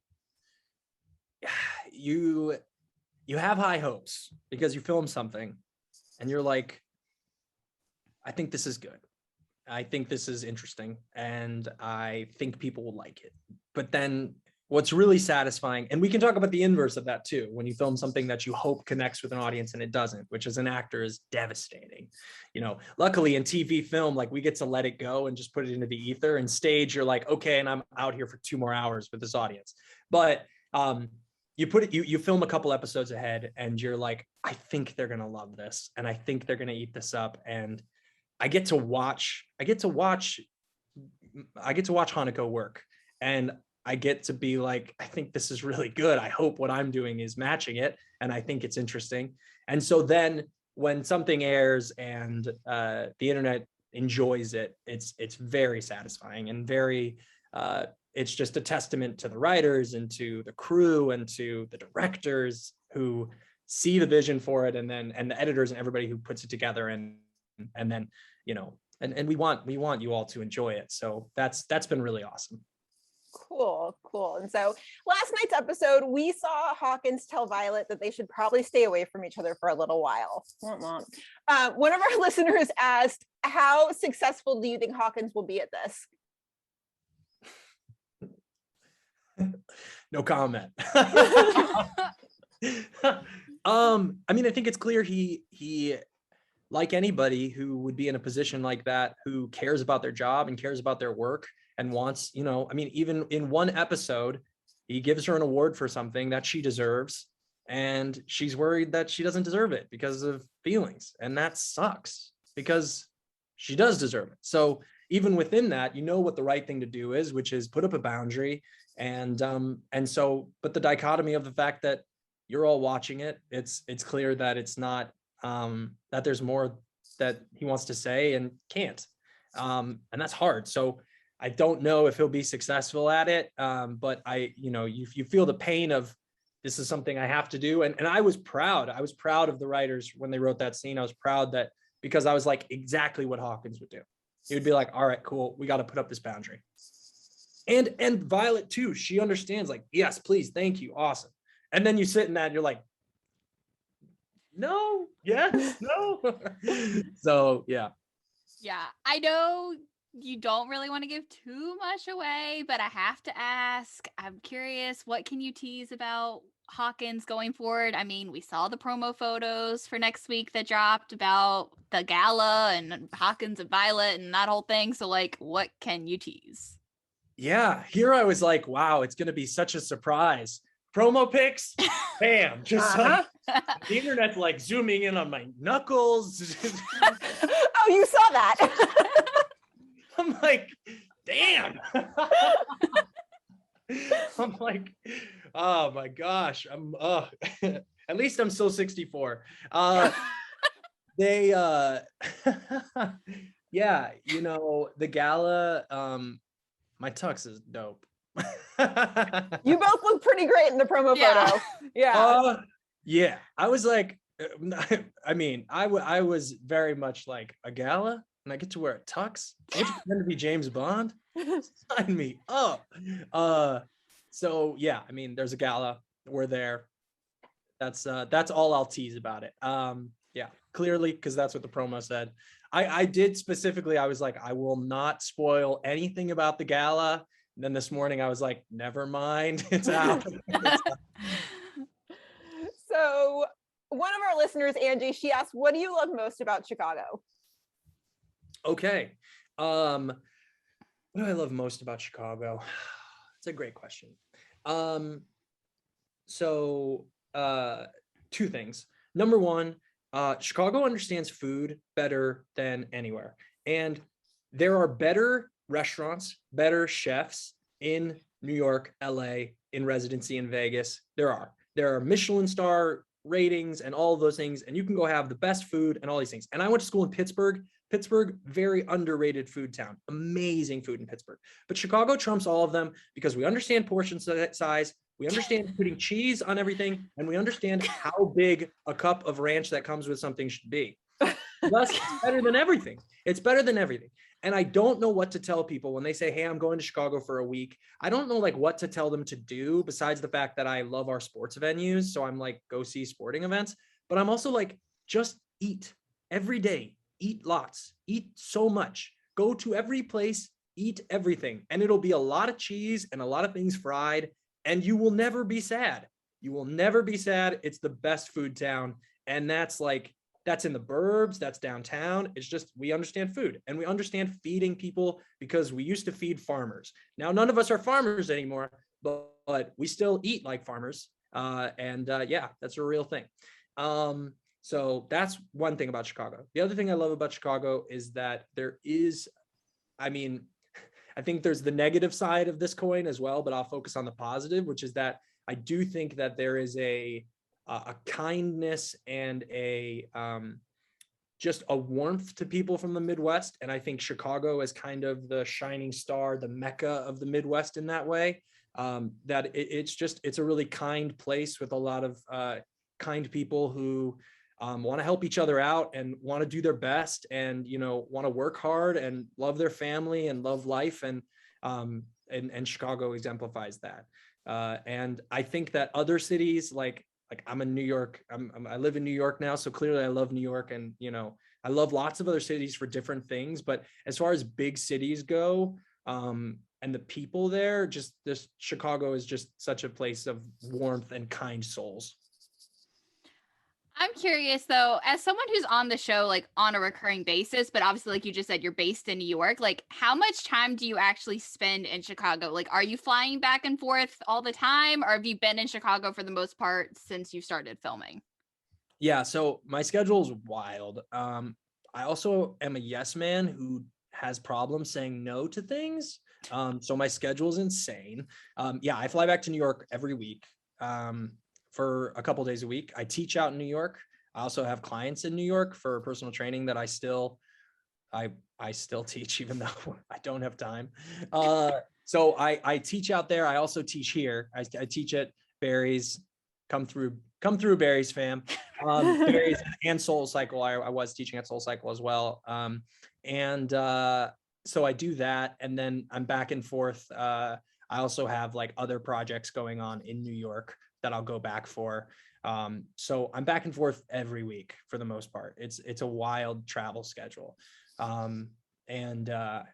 You have high hopes because you film something and you're like, I think this is good. I think this is interesting. And I think people will like it. But then what's really satisfying, and we can talk about the inverse of that too, when you film something that you hope connects with an audience and it doesn't, which as an actor is devastating. You know, luckily in TV film, like we get to let it go and just put it into the ether. And stage, you're like, okay, and I'm out here for 2 more hours with this audience. But you film a couple episodes ahead and you're like, I think they're going to love this. And I think they're going to eat this up. And I get to watch Hanako work, and I get to be like, I think this is really good. I hope what I'm doing is matching it. And I think it's interesting. And so then when something airs and the internet enjoys it, it's very satisfying and very, it's just a testament to the writers and to the crew and to the directors who see the vision for it, and the editors and everybody who puts it together, and then, you know, and we want you all to enjoy it. So that's been really awesome. Cool. And so last night's episode, we saw Hawkins tell Violet that they should probably stay away from each other for a little while. One of our listeners asked, how successful do you think Hawkins will be at this? No comment. I mean, I think it's clear he like anybody who would be in a position like that, who cares about their job and cares about their work and wants, you know, I mean, even in one episode, he gives her an award for something that she deserves, and she's worried that she doesn't deserve it because of feelings. And that sucks because she does deserve it. So even within that, you know what the right thing to do is, which is put up a boundary. And so, but the dichotomy of the fact that you're all watching it, it's clear that it's not, that there's more that he wants to say and can't. And that's hard. So I don't know if he'll be successful at it. But you feel the pain of, this is something I have to do. And I was proud of the writers when they wrote that scene. I was proud that, because I was like, exactly what Hawkins would do. He would be like, all right, cool, we got to put up this boundary. And Violet too, she understands, like, yes, please, thank you, awesome. And then you sit in that and you're like, no, yes, no. So yeah, I know you don't really want to give too much away, but I have to ask, I'm curious, what can you tease about Hawkins going forward? I mean, we saw the promo photos for next week that dropped about the gala and Hawkins and Violet and that whole thing. So like, what can you tease? Yeah, here I was like, wow, it's going to be such a surprise. Promo pics, bam, just like the internet's like zooming in on my knuckles. Oh, you saw that. I'm like, damn. I'm like, oh my gosh, at least I'm still 64. Yeah, you know, the gala, my tux is dope. You both look pretty great in the promo photo. Yeah. Yeah, I was like, I mean, I was very much like, a gala and I get to wear a tux. I get to pretend to be James Bond. Sign me up. So yeah, I mean, there's a gala. We're there. That's all I'll tease about it. Yeah, clearly, because that's what the promo said. I did specifically, I was like, I will not spoil anything about the gala. And then this morning I was like, never mind, it's out. So one of our listeners, Angie, she asked, what do you love most about Chicago? Okay. What do I love most about Chicago? It's a great question. So two things. Number one, Chicago understands food better than anywhere. And there are better restaurants, better chefs in New York, LA, in residency in Vegas. There are Michelin star ratings and all of those things. And you can go have the best food and all these things. And I went to school in Pittsburgh. Pittsburgh, very underrated food town, amazing food in Pittsburgh. But Chicago trumps all of them because we understand portion size. We understand putting cheese on everything, and we understand how big a cup of ranch that comes with something should be. Thus, it's better than everything. It's better than everything. And I don't know what to tell people when they say, hey, I'm going to Chicago for a week. I don't know like what to tell them to do besides the fact that I love our sports venues. So I'm like, go see sporting events. But I'm also like, just eat every day. Eat lots. Eat so much. Go to every place. Eat everything. And it'll be a lot of cheese and a lot of things fried. And you will never be sad. You will never be sad. It's the best food town. And that's in the burbs, that's downtown. It's just, we understand food and we understand feeding people because we used to feed farmers. Now, none of us are farmers anymore, but we still eat like farmers. Yeah, that's a real thing. So that's one thing about Chicago. The other thing I love about Chicago is that there is, I think there's the negative side of this coin as well, but I'll focus on the positive, which is that I do think that there is a kindness and just a warmth to people from the Midwest. And I think Chicago is kind of the shining star, the Mecca of the Midwest in that way. That it's a really kind place with a lot of kind people who want to help each other out and want to do their best and, want to work hard and love their family and love life. And Chicago exemplifies that. And I think that other cities, like I'm in New York, I live in New York now. So clearly I love New York and, I love lots of other cities for different things, but as far as big cities go, and the people there, Chicago is just such a place of warmth and kind souls. I'm curious though, as someone who's on the show, like on a recurring basis, but obviously, like you just said, you're based in New York, like how much time do you actually spend in Chicago? Like, are you flying back and forth all the time, or have you been in Chicago for the most part since you started filming? Yeah, so my schedule is wild. I also am a yes man who has problems saying no to things. So my schedule is insane. Yeah, I fly back to New York every week. For a couple days a week. I teach out in New York. I also have clients in New York for personal training that I still teach, even though I don't have time. So I teach out there. I also teach here. I teach at Barry's. Come through Barry's, fam. Barry's and Soul Cycle. I was teaching at Soul Cycle as well. So I do that, and then I'm back and forth. I also have like other projects going on in New York that I'll go back for. So I'm back and forth every week for the most part. It's a wild travel schedule. Yeah, a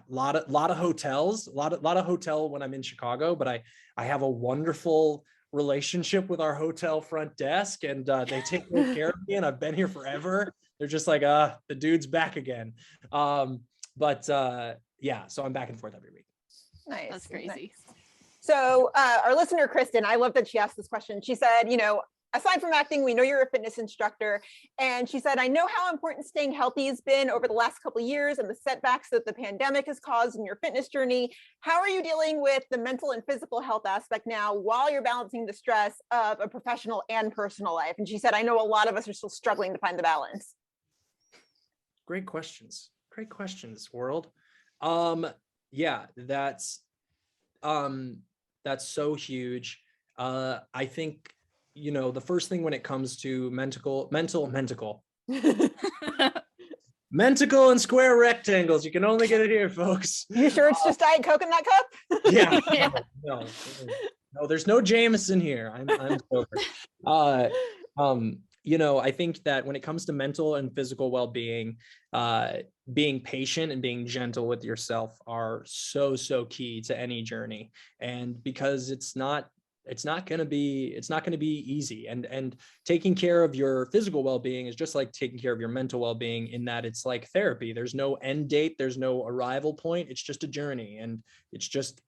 lot of hotels, a lot of hotel when I'm in Chicago, but I have a wonderful relationship with our hotel front desk, and they take good care of me, and I've been here forever. They're just like, the dude's back again. Yeah, so I'm back and forth every week. Nice. That's crazy. Nice. So our listener, Kristen, I love that she asked this question. She said, aside from acting, we know you're a fitness instructor. And she said, I know how important staying healthy has been over the last couple of years and the setbacks that the pandemic has caused in your fitness journey. How are you dealing with the mental and physical health aspect now while you're balancing the stress of a professional and personal life? And she said, I know a lot of us are still struggling to find the balance. Great questions, world. Yeah, that's so huge. I think, the first thing when it comes to mental, Mentacle and square rectangles. You can only get it here, folks. You sure it's just Diet Coke in that cup? Yeah. Yeah. No, there's no Jameson here. I'm sober. I think that when it comes to mental and physical well-being, being patient and being gentle with yourself are so key to any journey. And because it's not going to be easy, and taking care of your physical well-being is just like taking care of your mental well-being, in that it's like therapy. There's no end date, there's no arrival point. It's just a journey, and it's just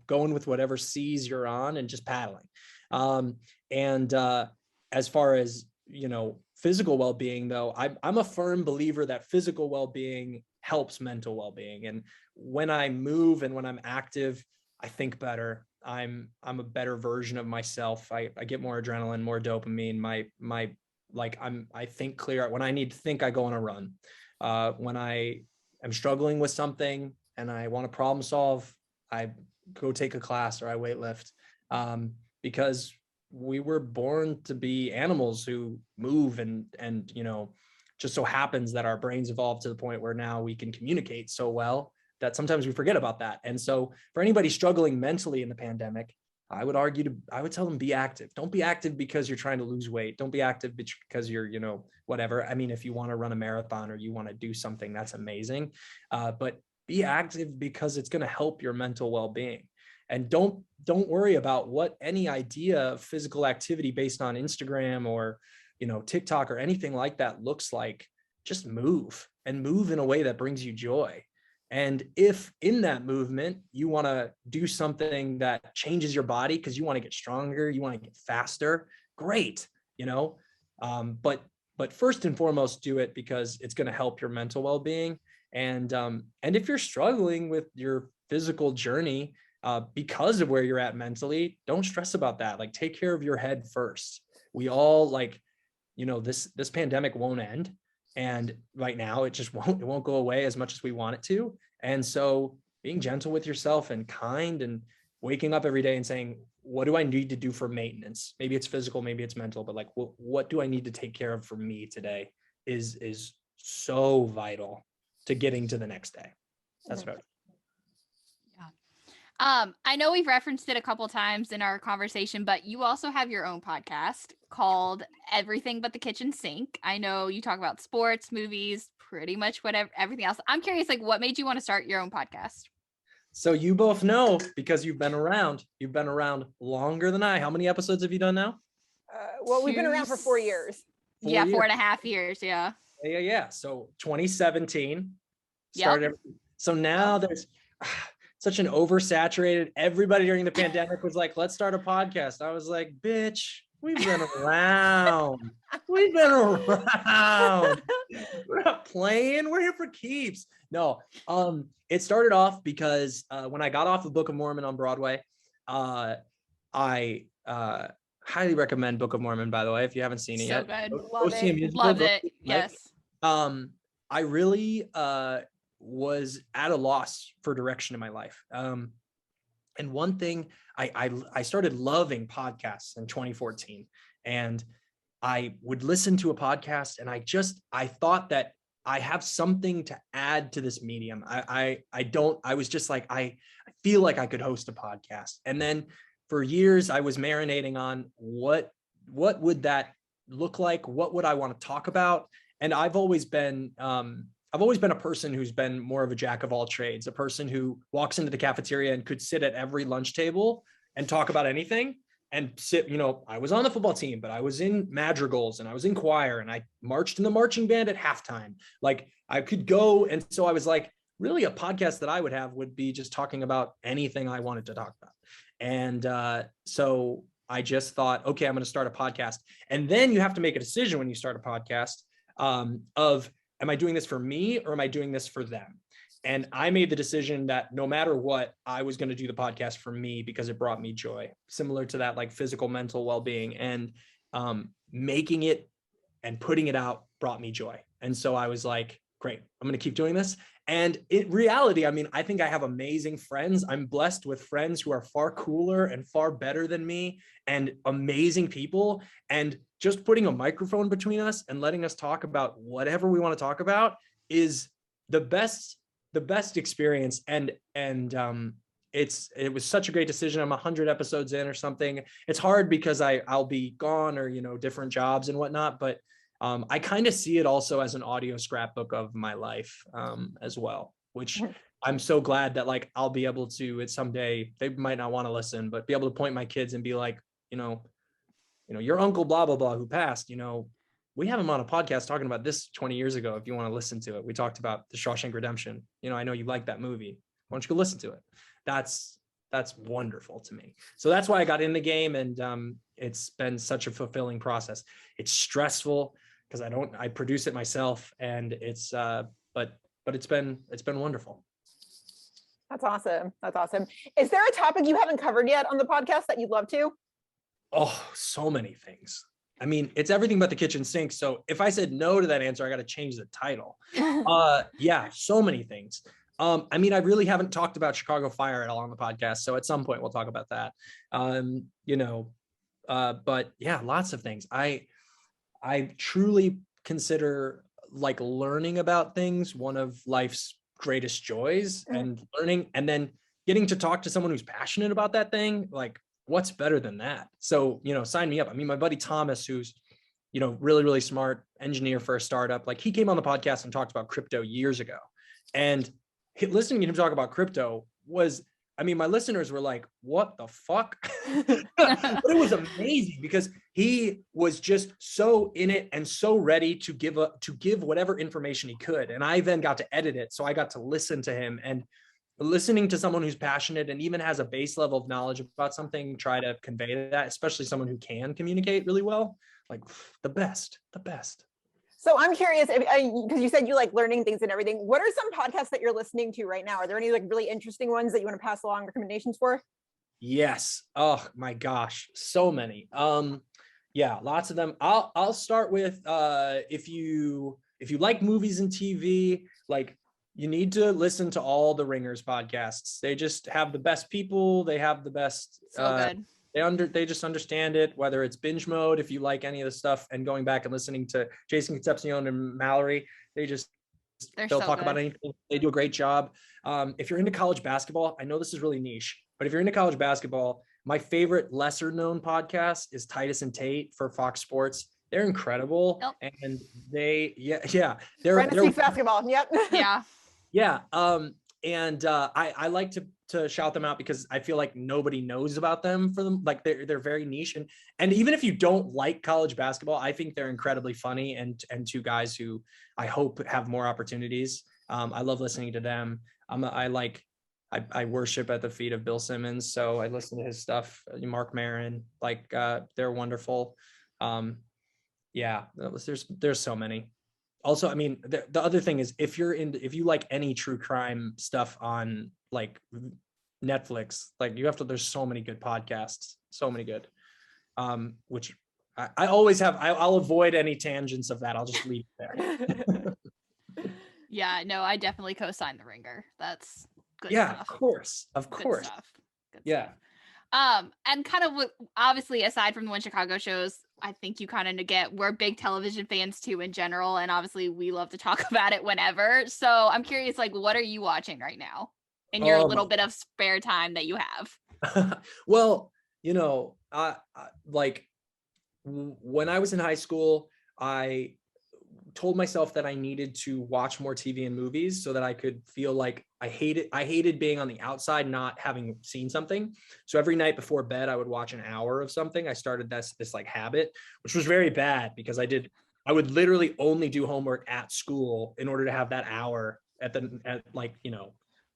going with whatever seas you're on and just paddling. As far as physical well-being, though, I'm a firm believer that physical well-being helps mental well-being. And when I move and when I'm active, I think better. I'm a better version of myself. I get more adrenaline, more dopamine. I think clear. When I need to think, I go on a run. When I am struggling with something and I want to problem solve, I go take a class or I weightlift, because we were born to be animals who move, and just so happens that our brains evolved to the point where now we can communicate so well that sometimes we forget about that. And so for anybody struggling mentally in the pandemic, I would tell them, be active. Don't be active because you're trying to lose weight. Don't be active because you're, whatever. I mean, if you want to run a marathon or you want to do something, that's amazing. But be active because it's going to help your mental well-being. And don't worry about what any idea of physical activity based on Instagram or, TikTok or anything like that looks like. Just move, and move in a way that brings you joy. And if in that movement, you want to do something that changes your body because you want to get stronger, you want to get faster, great, but first and foremost, do it because it's going to help your mental well-being. And if you're struggling with your physical journey, because of where you're at mentally, don't stress about that. Like, take care of your head first. We all this pandemic won't end. And right now it won't go away as much as we want it to. And so being gentle with yourself and kind, and waking up every day and saying, what do I need to do for maintenance? Maybe it's physical, maybe it's mental, but like, what do I need to take care of for me today is so vital to getting to the next day. That's what I know we've referenced it a couple times in our conversation, but you also have your own podcast called Everything But the Kitchen Sink. I know you talk about sports, movies, pretty much whatever, everything else. I'm curious, what made you want to start your own podcast? So you both know, because you've been around longer than I. How many episodes have you done now? We've been around for 4 years. 4.5 years. Yeah. Yeah. So 2017 started. Yep. So now there's such an oversaturated. Everybody during the pandemic was like, let's start a podcast. I was like, bitch, we've been around. We're not playing. We're here for keeps. No, it started off because when I got off the Book of Mormon on Broadway, I highly recommend Book of Mormon, by the way, if you haven't seen it yet. Good. Go see a musical. Love it. Yes. I really was at a loss for direction in my life. And one thing, I started loving podcasts in 2014, and I would listen to a podcast, and I thought that I have something to add to this medium. I was just like, I feel like I could host a podcast. And then for years I was marinating on what would that look like? What would I want to talk about? And I've always been a person who's been more of a jack of all trades, a person who walks into the cafeteria and could sit at every lunch table and talk about anything and sit, I was on the football team, but I was in madrigals and I was in choir and I marched in the marching band at halftime. Like, I could go. And so I was like, really a podcast that I would have would be just talking about anything I wanted to talk about. And so I just thought, okay, I'm going to start a podcast. And then you have to make a decision when you start a podcast of, am I doing this for me or am I doing this for them? And I made the decision that no matter what, I was going to do the podcast for me because it brought me joy, similar to that, like physical, mental well-being, and making it and putting it out brought me joy. And so I was like, great, I'm going to keep doing this. And in reality, I mean, I think I have amazing friends. I'm blessed with friends who are far cooler and far better than me and amazing people. And just putting a microphone between us and letting us talk about whatever we want to talk about is the best experience. And it was such a great decision. I'm 100 episodes in or something. It's hard because I'll be gone or, different jobs and whatnot, but I kind of see it also as an audio scrapbook of my life as well, which I'm so glad that like I'll be able to someday. They might not want to listen, but be able to point my kids and be like, your uncle blah blah blah who passed. We have him on a podcast talking about this 20 years ago. If you want to listen to it, we talked about The Shawshank Redemption. I know you like that movie. Why don't you go listen to it? That's wonderful to me. So that's why I got in the game, and it's been such a fulfilling process. It's stressful because I produce it myself, and it's but it's been wonderful. That's awesome. That's awesome. Is there a topic you haven't covered yet on the podcast that you'd love to? Oh, so many things. I mean, it's everything but the kitchen sink. So if I said no to that answer, I got to change the title. Yeah, so many things. I mean, I really haven't talked about Chicago Fire at all on the podcast. So at some point we'll talk about that. But yeah, lots of things. I truly consider like learning about things one of life's greatest joys, and learning and then getting to talk to someone who's passionate about that thing. Like, what's better than that? So, sign me up. I mean, my buddy Thomas, who's, really, really smart engineer for a startup, like he came on the podcast and talked about crypto years ago. And listening to him talk about crypto was, I mean, my listeners were like, what the fuck? But it was amazing because he was just so in it and so ready to give whatever information he could. And I then got to edit it. So I got to listen to him, and listening to someone who's passionate and even has a base level of knowledge about something, try to convey that, especially someone who can communicate really well, like the best. So I'm curious, because you said you like learning things and everything. What are some podcasts that you're listening to right now? Are there any like really interesting ones that you want to pass along recommendations for? Yes. Oh my gosh, so many. Yeah, lots of them. I'll start with if you like movies and TV, like you need to listen to all the Ringers podcasts. They just have the best people. They have the best. So good. They just understand it, whether it's binge mode, if you like any of the stuff, and going back and listening to Jason Concepcion and Mallory, they'll so talk good. about anything. They do a great job. If you're into college basketball, I know this is really niche, but if you're into college basketball, my favorite lesser known podcast is Titus and Tate for Fox Sports. They're incredible. Yep. And they're basketball. Yep. Yeah. Yeah. And I like to shout them out because I feel like nobody knows about them for them. Like they're very niche. And even if you don't like college basketball, I think they're incredibly funny and two guys who I hope have more opportunities. I love listening to them. I worship at the feet of Bill Simmons. So I listen to his stuff, Mark Maron, like they're wonderful. Yeah, there's so many. Also, I mean, the other thing is if you like any true crime stuff on like Netflix, like there's so many good podcasts, so many good, which I always have. I'll avoid any tangents of that. I'll just leave it there. Yeah, no, I definitely co-sign the Ringer. That's good yeah, stuff. Of course. Good stuff. Yeah. And kind of obviously aside from the One Chicago shows, I think you kind of get, we're big television fans too in general, and obviously we love to talk about it whenever. So I'm curious, like, what are you watching right now in your little bit of spare time that you have? Well, I like when I was in high school, I told myself that I needed to watch more TV and movies so that I could feel like I hated being on the outside, not having seen something. So every night before bed, I would watch an hour of something. I started this like habit, which was very bad because I would literally only do homework at school in order to have that hour at the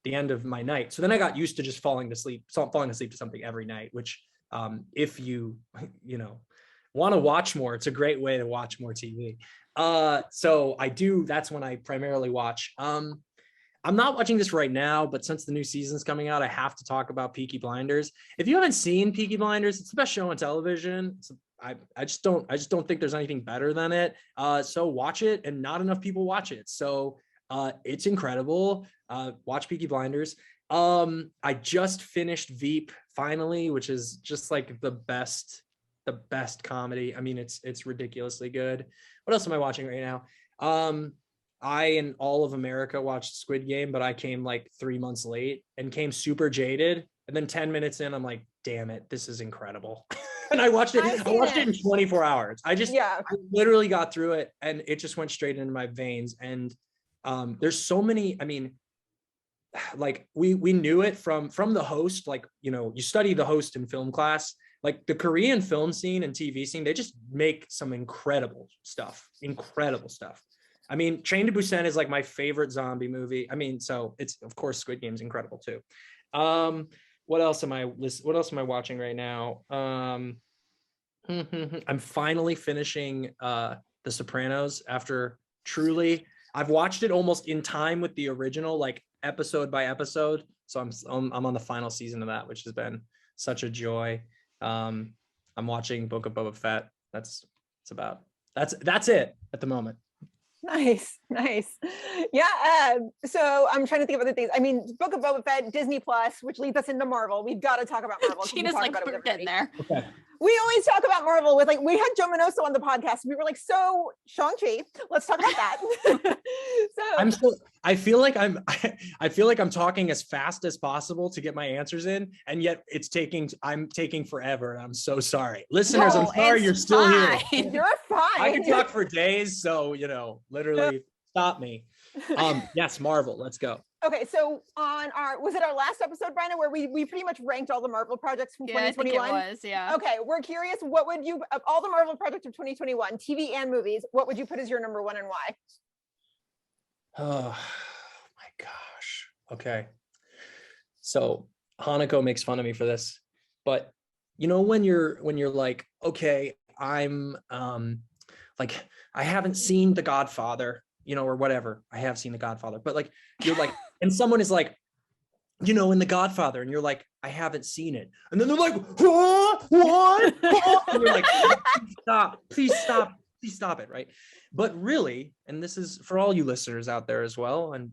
end of my night. So then I got used to just falling asleep to something every night, which if you want to watch more, it's a great way to watch more TV. So that's when I primarily watch. I'm not watching this right now, but since the new season's coming out, I have to talk about Peaky Blinders. If you haven't seen Peaky Blinders, it's the best show on television. I just don't think there's anything better than it. So watch it, and not enough people watch it. So It's incredible. Watch Peaky Blinders. I just finished Veep finally, which is just like the best comedy. I mean, it's ridiculously good. What else am I watching right now? I and all of America watched Squid Game, but I came like 3 months late and came super jaded. And then 10 minutes in, I'm like, damn it, this is incredible. And I watched it in 24 hours. I literally got through it and it just went straight into my veins. And there's so many, I mean, like we knew it from the host, like, you know, you study the host in film class, like the Korean film scene and TV scene, they just make some incredible stuff. I mean, Train to Busan is like my favorite zombie movie. I mean, so it's, of course, Squid Game's incredible too. What else am I watching right now? I'm finally finishing The Sopranos after truly, I've watched it almost in time with the original, like episode by episode. So I'm on the final season of that, which has been such a joy. I'm watching Book of Boba Fett. That's it at the moment. Nice. Yeah. So I'm trying to think of other things. I mean, Book of Boba Fett, Disney Plus, which leads us into Marvel. We've got to talk about Marvel. Gina's like, we're getting there. Okay. We always talk about Marvel with, like, we had Joe Minoso on the podcast. We were like, so Shang-Chi, let's talk about that. I feel like I'm talking as fast as possible to get my answers in, and yet I'm taking forever. I'm so sorry. Listeners, I'm sorry you're still here. You're fine. I can talk for days, so, you know, literally stop me. Yes, Marvel, let's go. Okay, so on was it our last episode, Brenna, where we pretty much ranked all the Marvel projects from 2021? I think it was, yeah. Okay, we're curious, what would you, of all the Marvel projects of 2021, TV and movies, what would you put as your number one and why? Oh my gosh. Okay. So Hanako makes fun of me for this, but you know, when you're like, okay, I'm like, I haven't seen The Godfather, you know, or whatever. I have seen The Godfather, but like, you're like, and someone is like, you know, in The Godfather, and you're like, I haven't seen it. And then they're like, what? And you're like, please stop it, right? But really, and this is for all you listeners out there as well, and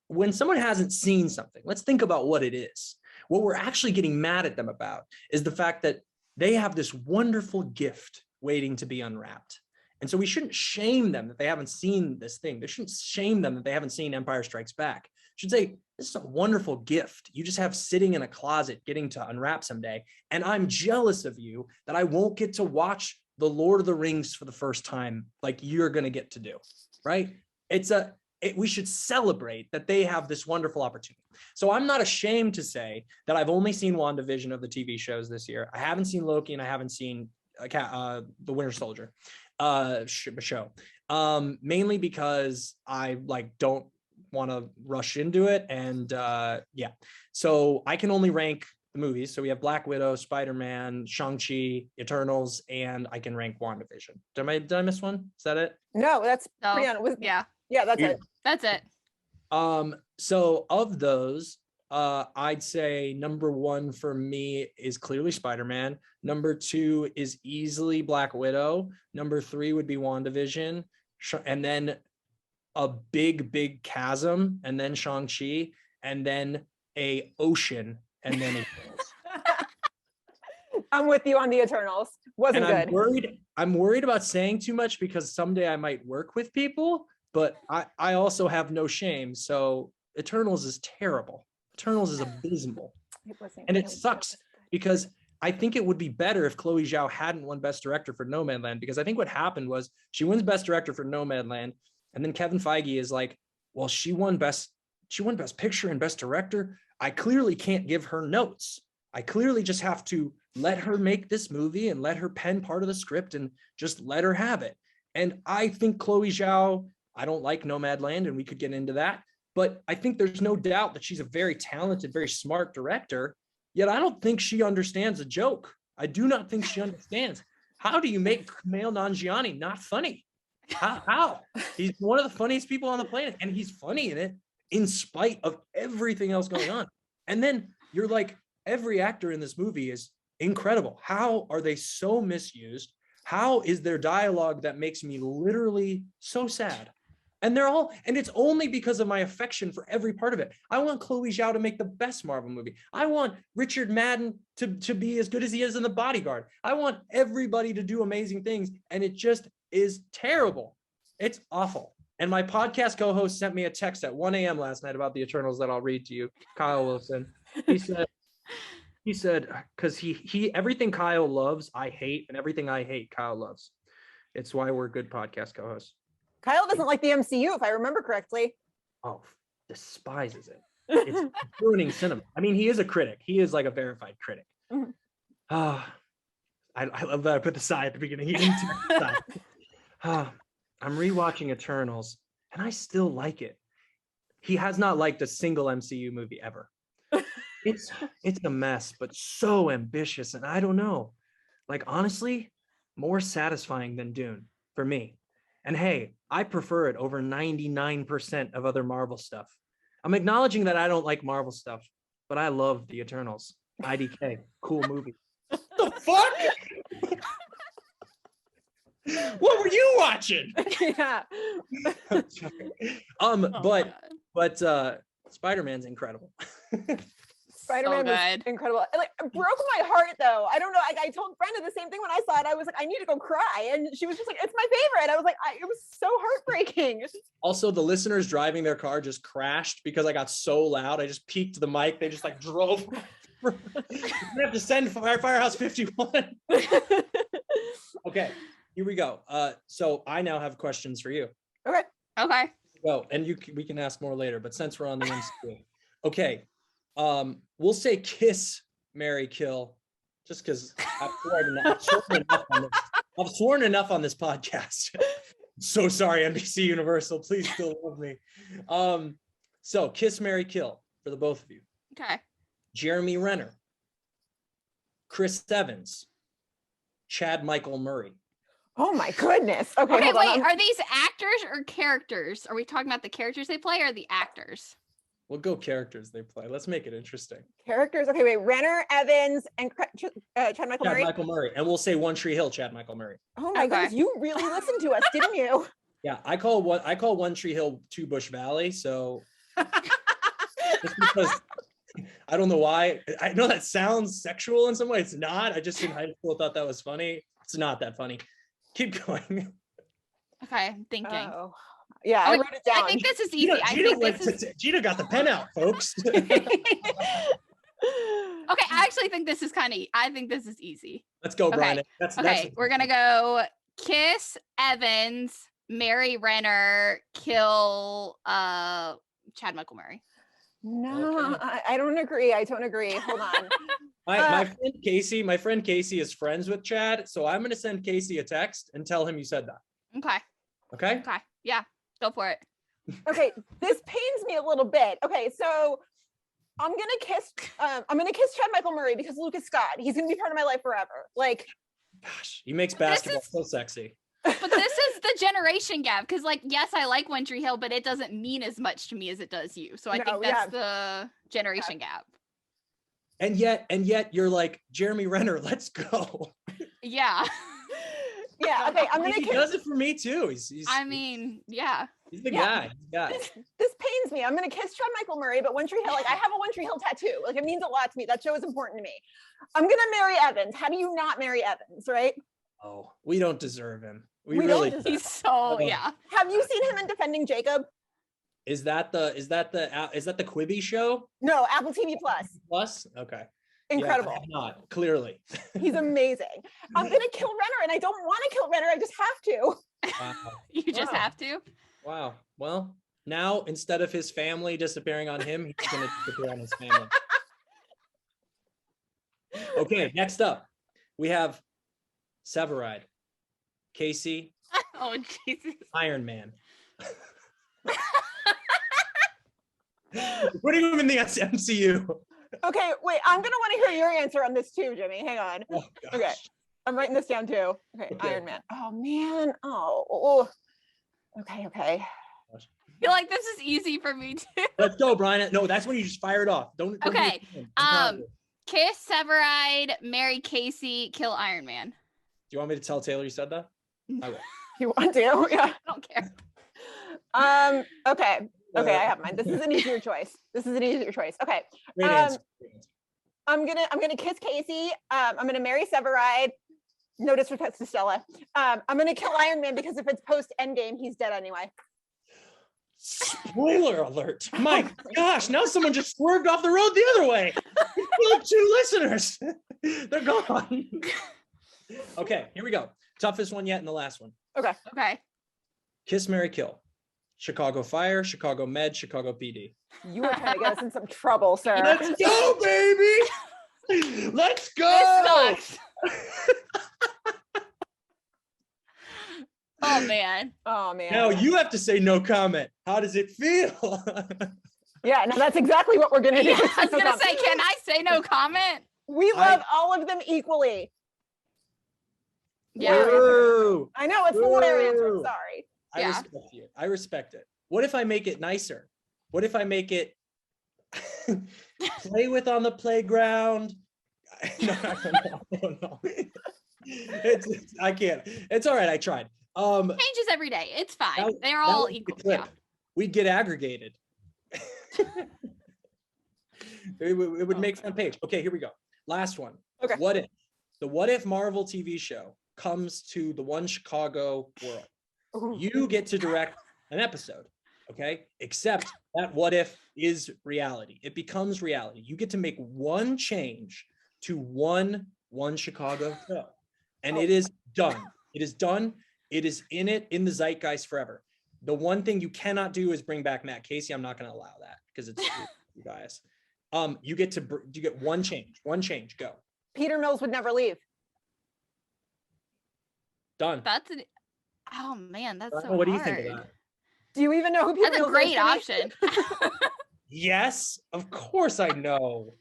when someone hasn't seen something, let's think about what it is. What we're actually getting mad at them about is the fact that they have this wonderful gift waiting to be unwrapped. And so we shouldn't shame them that they haven't seen this thing. They shouldn't shame them that they haven't seen Empire Strikes Back. Should say, this is a wonderful gift you just have sitting in a closet getting to unwrap someday. And I'm jealous of you that I won't get to watch The Lord of the Rings for the first time like you're going to get to do, right? We should celebrate that they have this wonderful opportunity. So I'm not ashamed to say that I've only seen WandaVision of the TV shows this year. I haven't seen Loki and I haven't seen The Winter Soldier show, mainly because I don't want to rush into it. And yeah, so I can only rank the movies. So we have Black Widow, Spider-Man, Shang-Chi, Eternals, and I can rank WandaVision. Did I miss one? Is that it? No, that's pretty on. Yeah, that's it. That's it. So of those, I'd say number one for me is clearly Spider-Man. Number two is easily Black Widow. Number three would be WandaVision. And then a big chasm, and then Shang-Chi, and then a ocean, and then I'm with you on the Eternals. Wasn't good. I'm worried about saying too much because someday I might work with people, but I also have no shame. So Eternals is terrible. Eternals is abysmal. And it sucks because I think it would be better if Chloe Zhao hadn't won Best Director for Nomadland, because I think what happened was she wins Best Director for Nomadland, and then Kevin Feige is like, well, she won Best Picture and Best Director. I clearly can't give her notes. I clearly just have to let her make this movie and let her pen part of the script and just let her have it. And I think Chloe Zhao, I don't like Nomadland, and we could get into that, but I think there's no doubt that she's a very talented, very smart director, yet I don't think she understands a joke. I do not think she understands. How do you make Kumail Nanjiani not funny? How? He's one of the funniest people on the planet, and he's funny in it in spite of everything else going on. And then you're like, every actor in this movie is incredible. How are they so misused? How is there dialogue that makes me literally so sad? And it's only because of my affection for every part of it. I want Chloe Zhao to make the best Marvel movie. I want Richard Madden to be as good as he is in The Bodyguard. I want everybody to do amazing things. And it just is terrible. It's awful. And my podcast co-host sent me a text at 1 a.m. last night about the Eternals that I'll read to you, Kyle Wilson. He said, because he everything Kyle loves, I hate, and everything I hate, Kyle loves. It's why we're good podcast co-hosts. Kyle doesn't like the MCU, if I remember correctly. Oh, despises it. It's ruining cinema. I mean, he is a critic. He is like a verified critic. Mm-hmm. I love that I put the sigh at the beginning. He didn't I'm rewatching Eternals, and I still like it. He has not liked a single MCU movie ever. It's a mess, but so ambitious, and I don't know. Like, honestly, more satisfying than Dune for me. And hey, I prefer it over 99% of other Marvel stuff. I'm acknowledging that I don't like Marvel stuff, but I love the Eternals. IDK, cool movie. The fuck? What were you watching? Yeah. But Spider-Man's incredible. Spider-Man was incredible. It broke my heart though. I don't know. I told Brenda the same thing when I saw it. I was like, I need to go cry. And she was just like, it's my favorite. I was like, it was so heartbreaking. Also, the listeners driving their car just crashed because I got so loud. I just peaked the mic. They just like drove. We have to send Firehouse 51. Okay, here we go. So I now have questions for you. Okay. Well, and we can ask more later, but since we're on the MCU. Okay. We'll say kiss, marry, kill, just because I've sworn enough on this podcast. So sorry, NBC Universal, please still love me. So kiss, marry, kill for the both of you. Okay. Jeremy Renner, Chris Evans, Chad Michael Murray. Oh my goodness. Okay, wait, are these actors or characters? Are we talking about the characters they play or the actors? We'll go characters they play. Let's make it interesting. Characters. Okay, wait. Renner, Evans, and Chad Michael Murray. Chad Michael Murray. And we'll say One Tree Hill, Chad Michael Murray. Oh my goodness. You really listened to us, didn't you? Yeah, I call One Tree Hill Two Bush Valley. So just because I don't know why. I know that sounds sexual in some way. It's not. I just in high school thought that was funny. It's not that funny. Keep going. Okay, I'm thinking. Oh. Yeah, I wrote it down. I think this is easy. Gina got the pen out, folks. Okay, I actually think this is I think this is easy. Let's go, Brian. Okay, we're gonna go kiss Evans, marry Renner, kill Chad Michael Murray. No, okay. I don't agree. I don't agree. Hold on. My friend Casey is friends with Chad, so I'm gonna send Casey a text and tell him you said that. Okay. Yeah. Go for it. Okay, this pains me a little bit. Okay, so I'm gonna kiss Chad Michael Murray because Lucas Scott. He's gonna be part of my life forever. Like, gosh, he makes basketball so sexy. But this is the generation gap because, like, yes, I like One Tree Hill, but it doesn't mean as much to me as it does you. So I think that's the generation gap. And yet you're like, Jeremy Renner, let's go. Yeah. Yeah, okay, I'm gonna he does it for me too. He's yeah. He's the guy. This pains me. I'm gonna kiss Chad Michael Murray, but One Tree Hill, like I have a One Tree Hill tattoo. Like it means a lot to me. That show is important to me. I'm gonna marry Evans. How do you not marry Evans, right? Oh, we don't deserve him. We really don't. He's so yeah. Have you seen him in Defending Jacob? Is that the Quibi show? No, Apple TV Plus. Okay. Incredible. Yeah, not clearly. He's amazing. I'm gonna kill Renner, and I don't want to kill Renner. I just have to. Wow. You just have to. Wow. Well, now instead of his family disappearing on him, he's gonna disappear on his family. Okay. Next up, we have Severide, Casey. Oh Jesus. Iron Man. Putting him in the MCU. Okay, wait, I'm gonna want to hear your answer on this too, Jimmy. Hang on. Oh, okay, I'm writing this down too. Okay, Iron Man. Oh man. Oh. Okay. I feel like this is easy for me too. Let's go, Brian. No, that's when you just fire it off. Don't okay. Kiss Severide, marry Casey, kill Iron Man. Do you want me to tell Taylor you said that? I will. You want to? Yeah. I don't care. Okay. Okay, I have mine. This is an easier choice. Okay. Great answer. I'm gonna kiss Casey. I'm gonna marry Severide. No disrespect to Stella. I'm gonna kill Iron Man because if it's post Endgame, he's dead anyway. Spoiler alert. My gosh, now someone just swerved off the road the other way. We killed 2 listeners. They're gone. Okay, here we go. Toughest one yet and the last one. Okay. Kiss, marry, kill. Chicago Fire, Chicago Med, Chicago PD. You were trying to get us in some trouble, sir. Let's go, baby. Let's go. This sucks. Oh man. Now you have to say no comment. How does it feel? Yeah, no, that's exactly what we're gonna do. Yeah, I was gonna say, can I say no comment? We love all of them equally. Yeah. Woo. I know it's the lawyer answer. I'm Woo. sorry. I respect you. I respect it. What if I make it nicer? What if I make it play with on the playground? No. I can't. It's all right. I tried. Changes every day. It's fine. That- They're that all was the equal. clip. Yeah. We'd get aggregated. It would make front page. Okay, here we go. Last one. Okay. What if the What If Marvel TV show comes to the One Chicago world? Ooh. You get to direct an episode, okay? Except that what if is reality. It becomes reality. You get to make one change to one Chicago show. And it is done. It is done. It is in the zeitgeist forever. The one thing you cannot do is bring back Matt Casey. I'm not going to allow that because it's you guys. You get one change, go. Peter Mills would never leave. Done. Oh man, that's so What do hard. you think of that? Do you even know who Peter That's a Mills great is? option. Yes, of course I know.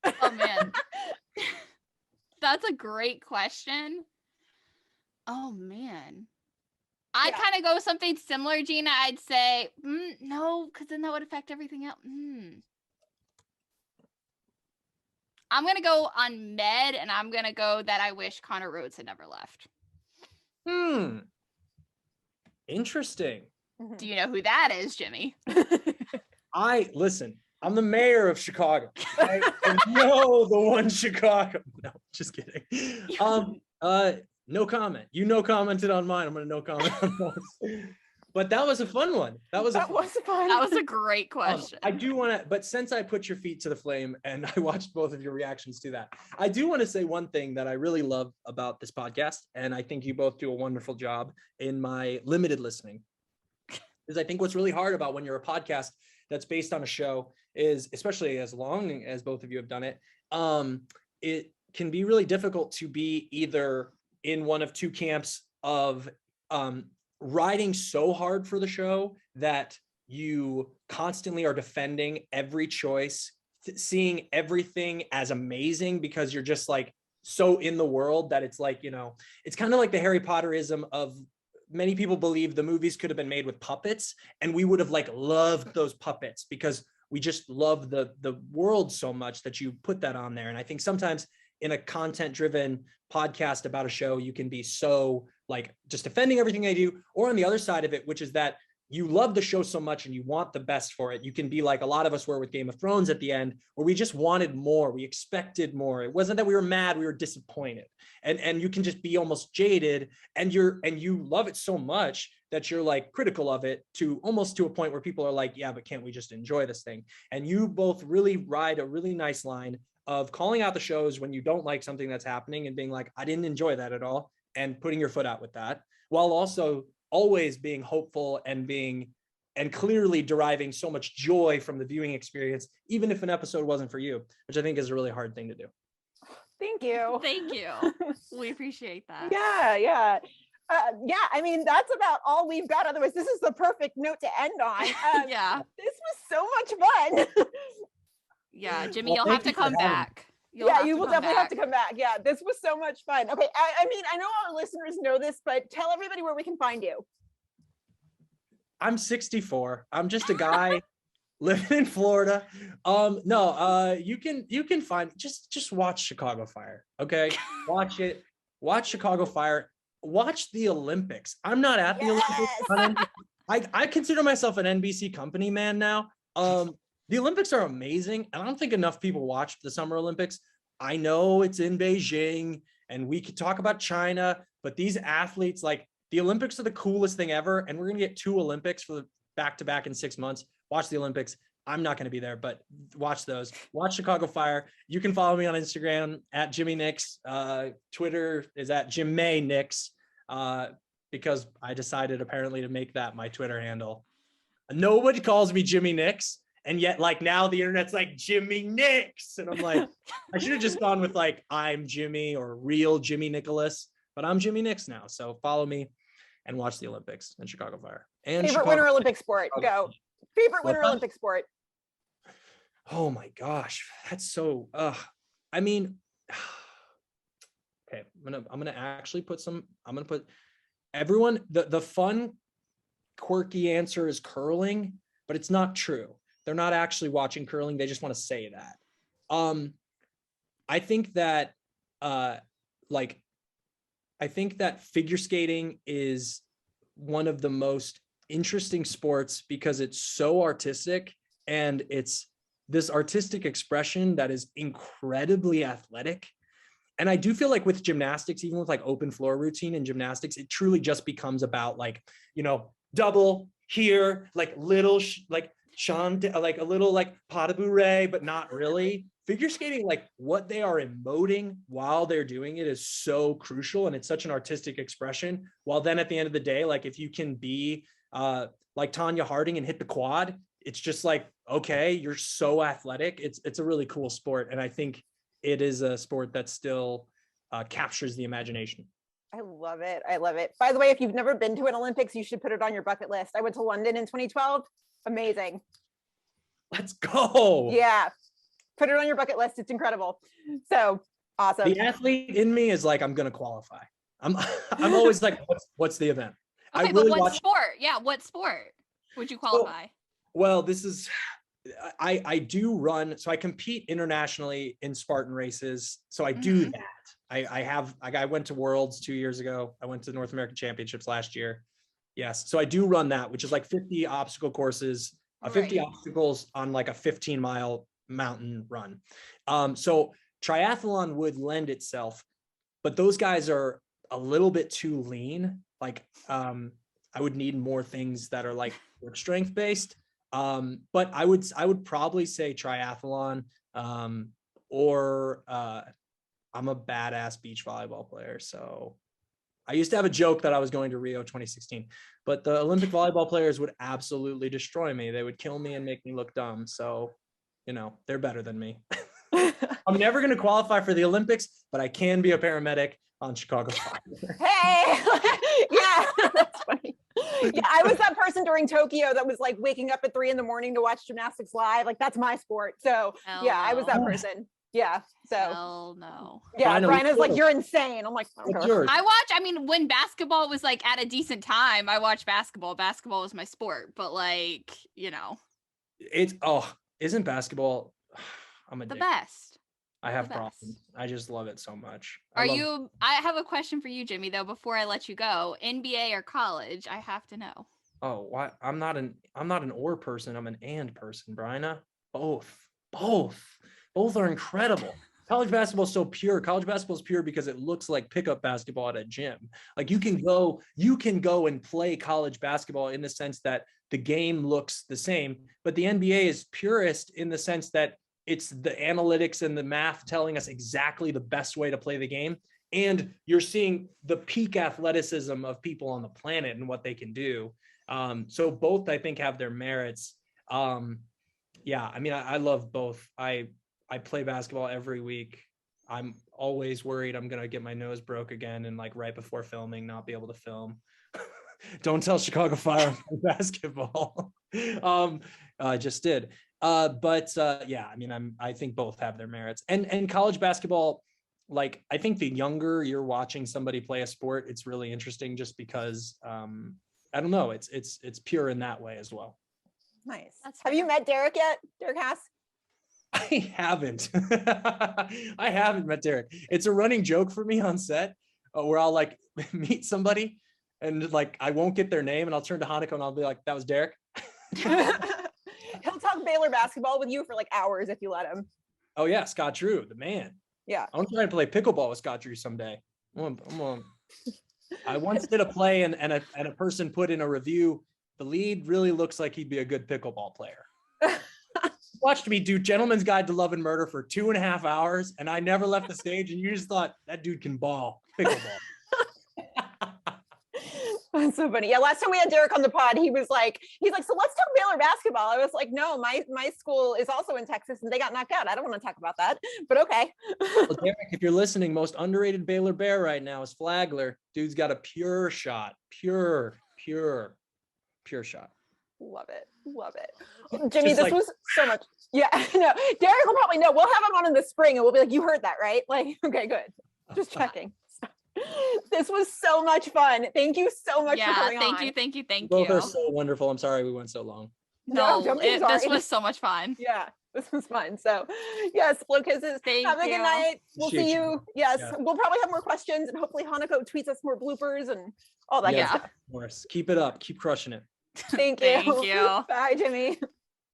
Oh man. That's a great question. Oh man. I kind of go with something similar, Gina. I'd say no, because then that would affect everything else. I'm gonna go on Med, and I'm gonna go that I wish Connor Rhodes had never left. Interesting. Do you know who that is, Jimmy? Listen, I'm the mayor of Chicago. I know the one Chicago. No, just kidding. No comment. You no commented on mine. I'm gonna no comment on yours. But that was a fun one. That was fun. That was a great question. I do want to, but since I put your feet to the flame and I watched both of your reactions to that, I do want to say one thing that I really love about this podcast, and I think you both do a wonderful job in my limited listening, is I think what's really hard about when you're a podcast that's based on a show is, especially as long as both of you have done it, it can be really difficult to be either in one of two camps of riding so hard for the show that you constantly are defending every choice, seeing everything as amazing because you're just like so in the world that it's like, you know, it's kind of like the Harry Potterism of many people believe the movies could have been made with puppets and we would have like loved those puppets because we just love the world so much that you put that on there. And I think sometimes in a content driven podcast about a show, you can be so like just defending everything they do, or on the other side of it, which is that you love the show so much and you want the best for it. You can be like a lot of us were with Game of Thrones at the end, where we just wanted more. We expected more. It wasn't that we were mad, we were disappointed. And you can just be almost jaded and you love it so much that you're like critical of it to almost to a point where people are like, yeah, but can't we just enjoy this thing? And you both really ride a really nice line of calling out the shows when you don't like something that's happening and being like, I didn't enjoy that at all, and putting your foot out with that, while also always being hopeful and clearly deriving so much joy from the viewing experience, even if an episode wasn't for you, which I think is a really hard thing to do. Thank you. Thank you. We appreciate that. Yeah. I mean, that's about all we've got. Otherwise, this is the perfect note to end on. Yeah. This was so much fun. Yeah, Jimmy, Well, you'll have thank to you for come having me. back. You will definitely have to come back. Yeah, this was so much fun. Okay, I mean, I know our listeners know this, but tell everybody where we can find you. I'm 64. I'm just a guy living in Florida. You can find just watch Chicago Fire. Okay, watch it. Watch Chicago Fire. watch the Olympics. I'm not at the Olympics. I consider myself an NBC company man now. The Olympics are amazing, and I don't think enough people watch the Summer Olympics. I know it's in Beijing, and we could talk about China, but these athletes, like, the Olympics are the coolest thing ever, and we're gonna get 2 Olympics for the back-to-back in 6 months. Watch the Olympics. I'm not gonna be there, but watch those. Watch Chicago Fire. You can follow me on Instagram at Jimmy Nix. Twitter is at Jim May Nix, because I decided apparently to make that my Twitter handle. Nobody calls me Jimmy Nix. And yet, like, now the internet's like Jimmy Nix. And I'm like, I should have just gone with like, I'm Jimmy or real Jimmy Nicholas, but I'm Jimmy Nix now. So follow me and watch the Olympics and Chicago Fire. And favorite winter Olympic sport, go. Favorite winter Olympic sport. Oh my gosh, that's so, I mean, okay, I'm gonna actually put some, I'm gonna put everyone, the fun, quirky answer is curling, but it's not true. They're not actually watching curling. They just want to say that. I think that figure skating is one of the most interesting sports because it's so artistic, and it's this artistic expression that is incredibly athletic. And I do feel like with gymnastics, even with like open floor routine and gymnastics, it truly just becomes about like, you know, double here, like little, like like a little like pas de bourrée, but not really. Figure skating, like what they are emoting while they're doing it is so crucial, and it's such an artistic expression. While then at the end of the day, like if you can be like Tanya Harding and hit the quad, it's just like, okay, you're so athletic. It's a really cool sport, and I think it is a sport that still captures the imagination. I love it. I love it. By the way, if you've never been to an Olympics, you should put it on your bucket list. I went to London in 2012. Amazing. Let's go. Yeah. Put it on your bucket list. It's incredible. So awesome. The athlete in me is like, I'm going to qualify. I'm always like, what's the event? Okay, but what sport? Yeah, what sport would you qualify? Well, this is, I do run, so I compete internationally in Spartan races. So I do that. I went to Worlds 2 years ago. I went to North American Championships last year. Yes. So I do run that, which is like 50 obstacle courses, 50 obstacles on like a 15-mile mountain run. So triathlon would lend itself, but those guys are a little bit too lean. Like, I would need more things that are like strength based. But I would probably say triathlon, or I'm a badass beach volleyball player. So I used to have a joke that I was going to Rio 2016, but the Olympic volleyball players would absolutely destroy me. They would kill me and make me look dumb. So, you know, they're better than me. I'm never going to qualify for the Olympics, but I can be a paramedic on Chicago Fire. Hey, yeah, that's funny. Yeah, I was that person during Tokyo that was like waking up at 3 a.m. to watch gymnastics live. Like that's my sport. So I was that person. Yeah. So hell no. Yeah, Brian is like, you're insane. I'm like, I mean, when basketball was like at a decent time, I watched basketball. Basketball was my sport, but like, you know. Isn't basketball I'm addicted. The best. I have problems. I just love it so much. I have a question for you, Jimmy, though, before I let you go. NBA or college? I have to know. Oh, why? I'm not an or person. I'm an and person, Bryna. Both are incredible. College basketball is so pure. College basketball is pure because it looks like pickup basketball at a gym. Like you can go and play college basketball in the sense that the game looks the same, but the NBA is purist in the sense that it's the analytics and the math telling us exactly the best way to play the game. And you're seeing the peak athleticism of people on the planet and what they can do. So both, I think, have their merits. Yeah, I mean, I love both. I play basketball every week. I'm always worried I'm going to get my nose broke again and like right before filming, not be able to film. Don't tell Chicago Fire basketball. I just did. Yeah, I mean, I think both have their merits, and college basketball, like, I think the younger you're watching somebody play a sport, it's really interesting just because, I don't know, it's pure in that way as well. Nice. Have you met Derek yet? Derek Haas? I haven't. I haven't met Derek. It's a running joke for me on set. where I'll like meet somebody and like I won't get their name and I'll turn to Hanako and I'll be like, that was Derek. He'll talk Baylor basketball with you for like hours if you let him. Oh yeah, Scott Drew, the man. Yeah. I'm trying to play pickleball with Scott Drew someday. I once did a play and a person put in a review, the lead really looks like he'd be a good pickleball player. Watched me do Gentleman's Guide to Love and Murder for 2.5 hours and I never left the stage and you just thought that dude can ball pickleball. That's so funny. Yeah, last time we had Derek on the pod, he's like, so let's talk Baylor basketball. I was like, no, my school is also in Texas and they got knocked out. I don't want to talk about that, but okay. Well, Derek, if you're listening, most underrated Baylor Bear right now is Flagler. Dude's got a pure shot, pure shot. Love it. Jimmy, Just this like- was so much. Yeah, no, Derek will probably know. We'll have him on in the spring and we'll be like, you heard that, right? Like, okay, good. Just checking. This was so much fun. Thank you so much for coming on. Thank you. Both are so wonderful. I'm sorry we went so long. No, don't be sorry. this was so much fun. Yeah, this was fun. So yes, blow kisses. Thank Have a you. good night. We'll Appreciate see you. you. Yes, Yeah. we'll probably have more questions and hopefully Hanako tweets us more bloopers and all that good Yeah. stuff. Of course. Keep it up. Keep crushing it. Thank you. Thank you. Bye, Jimmy.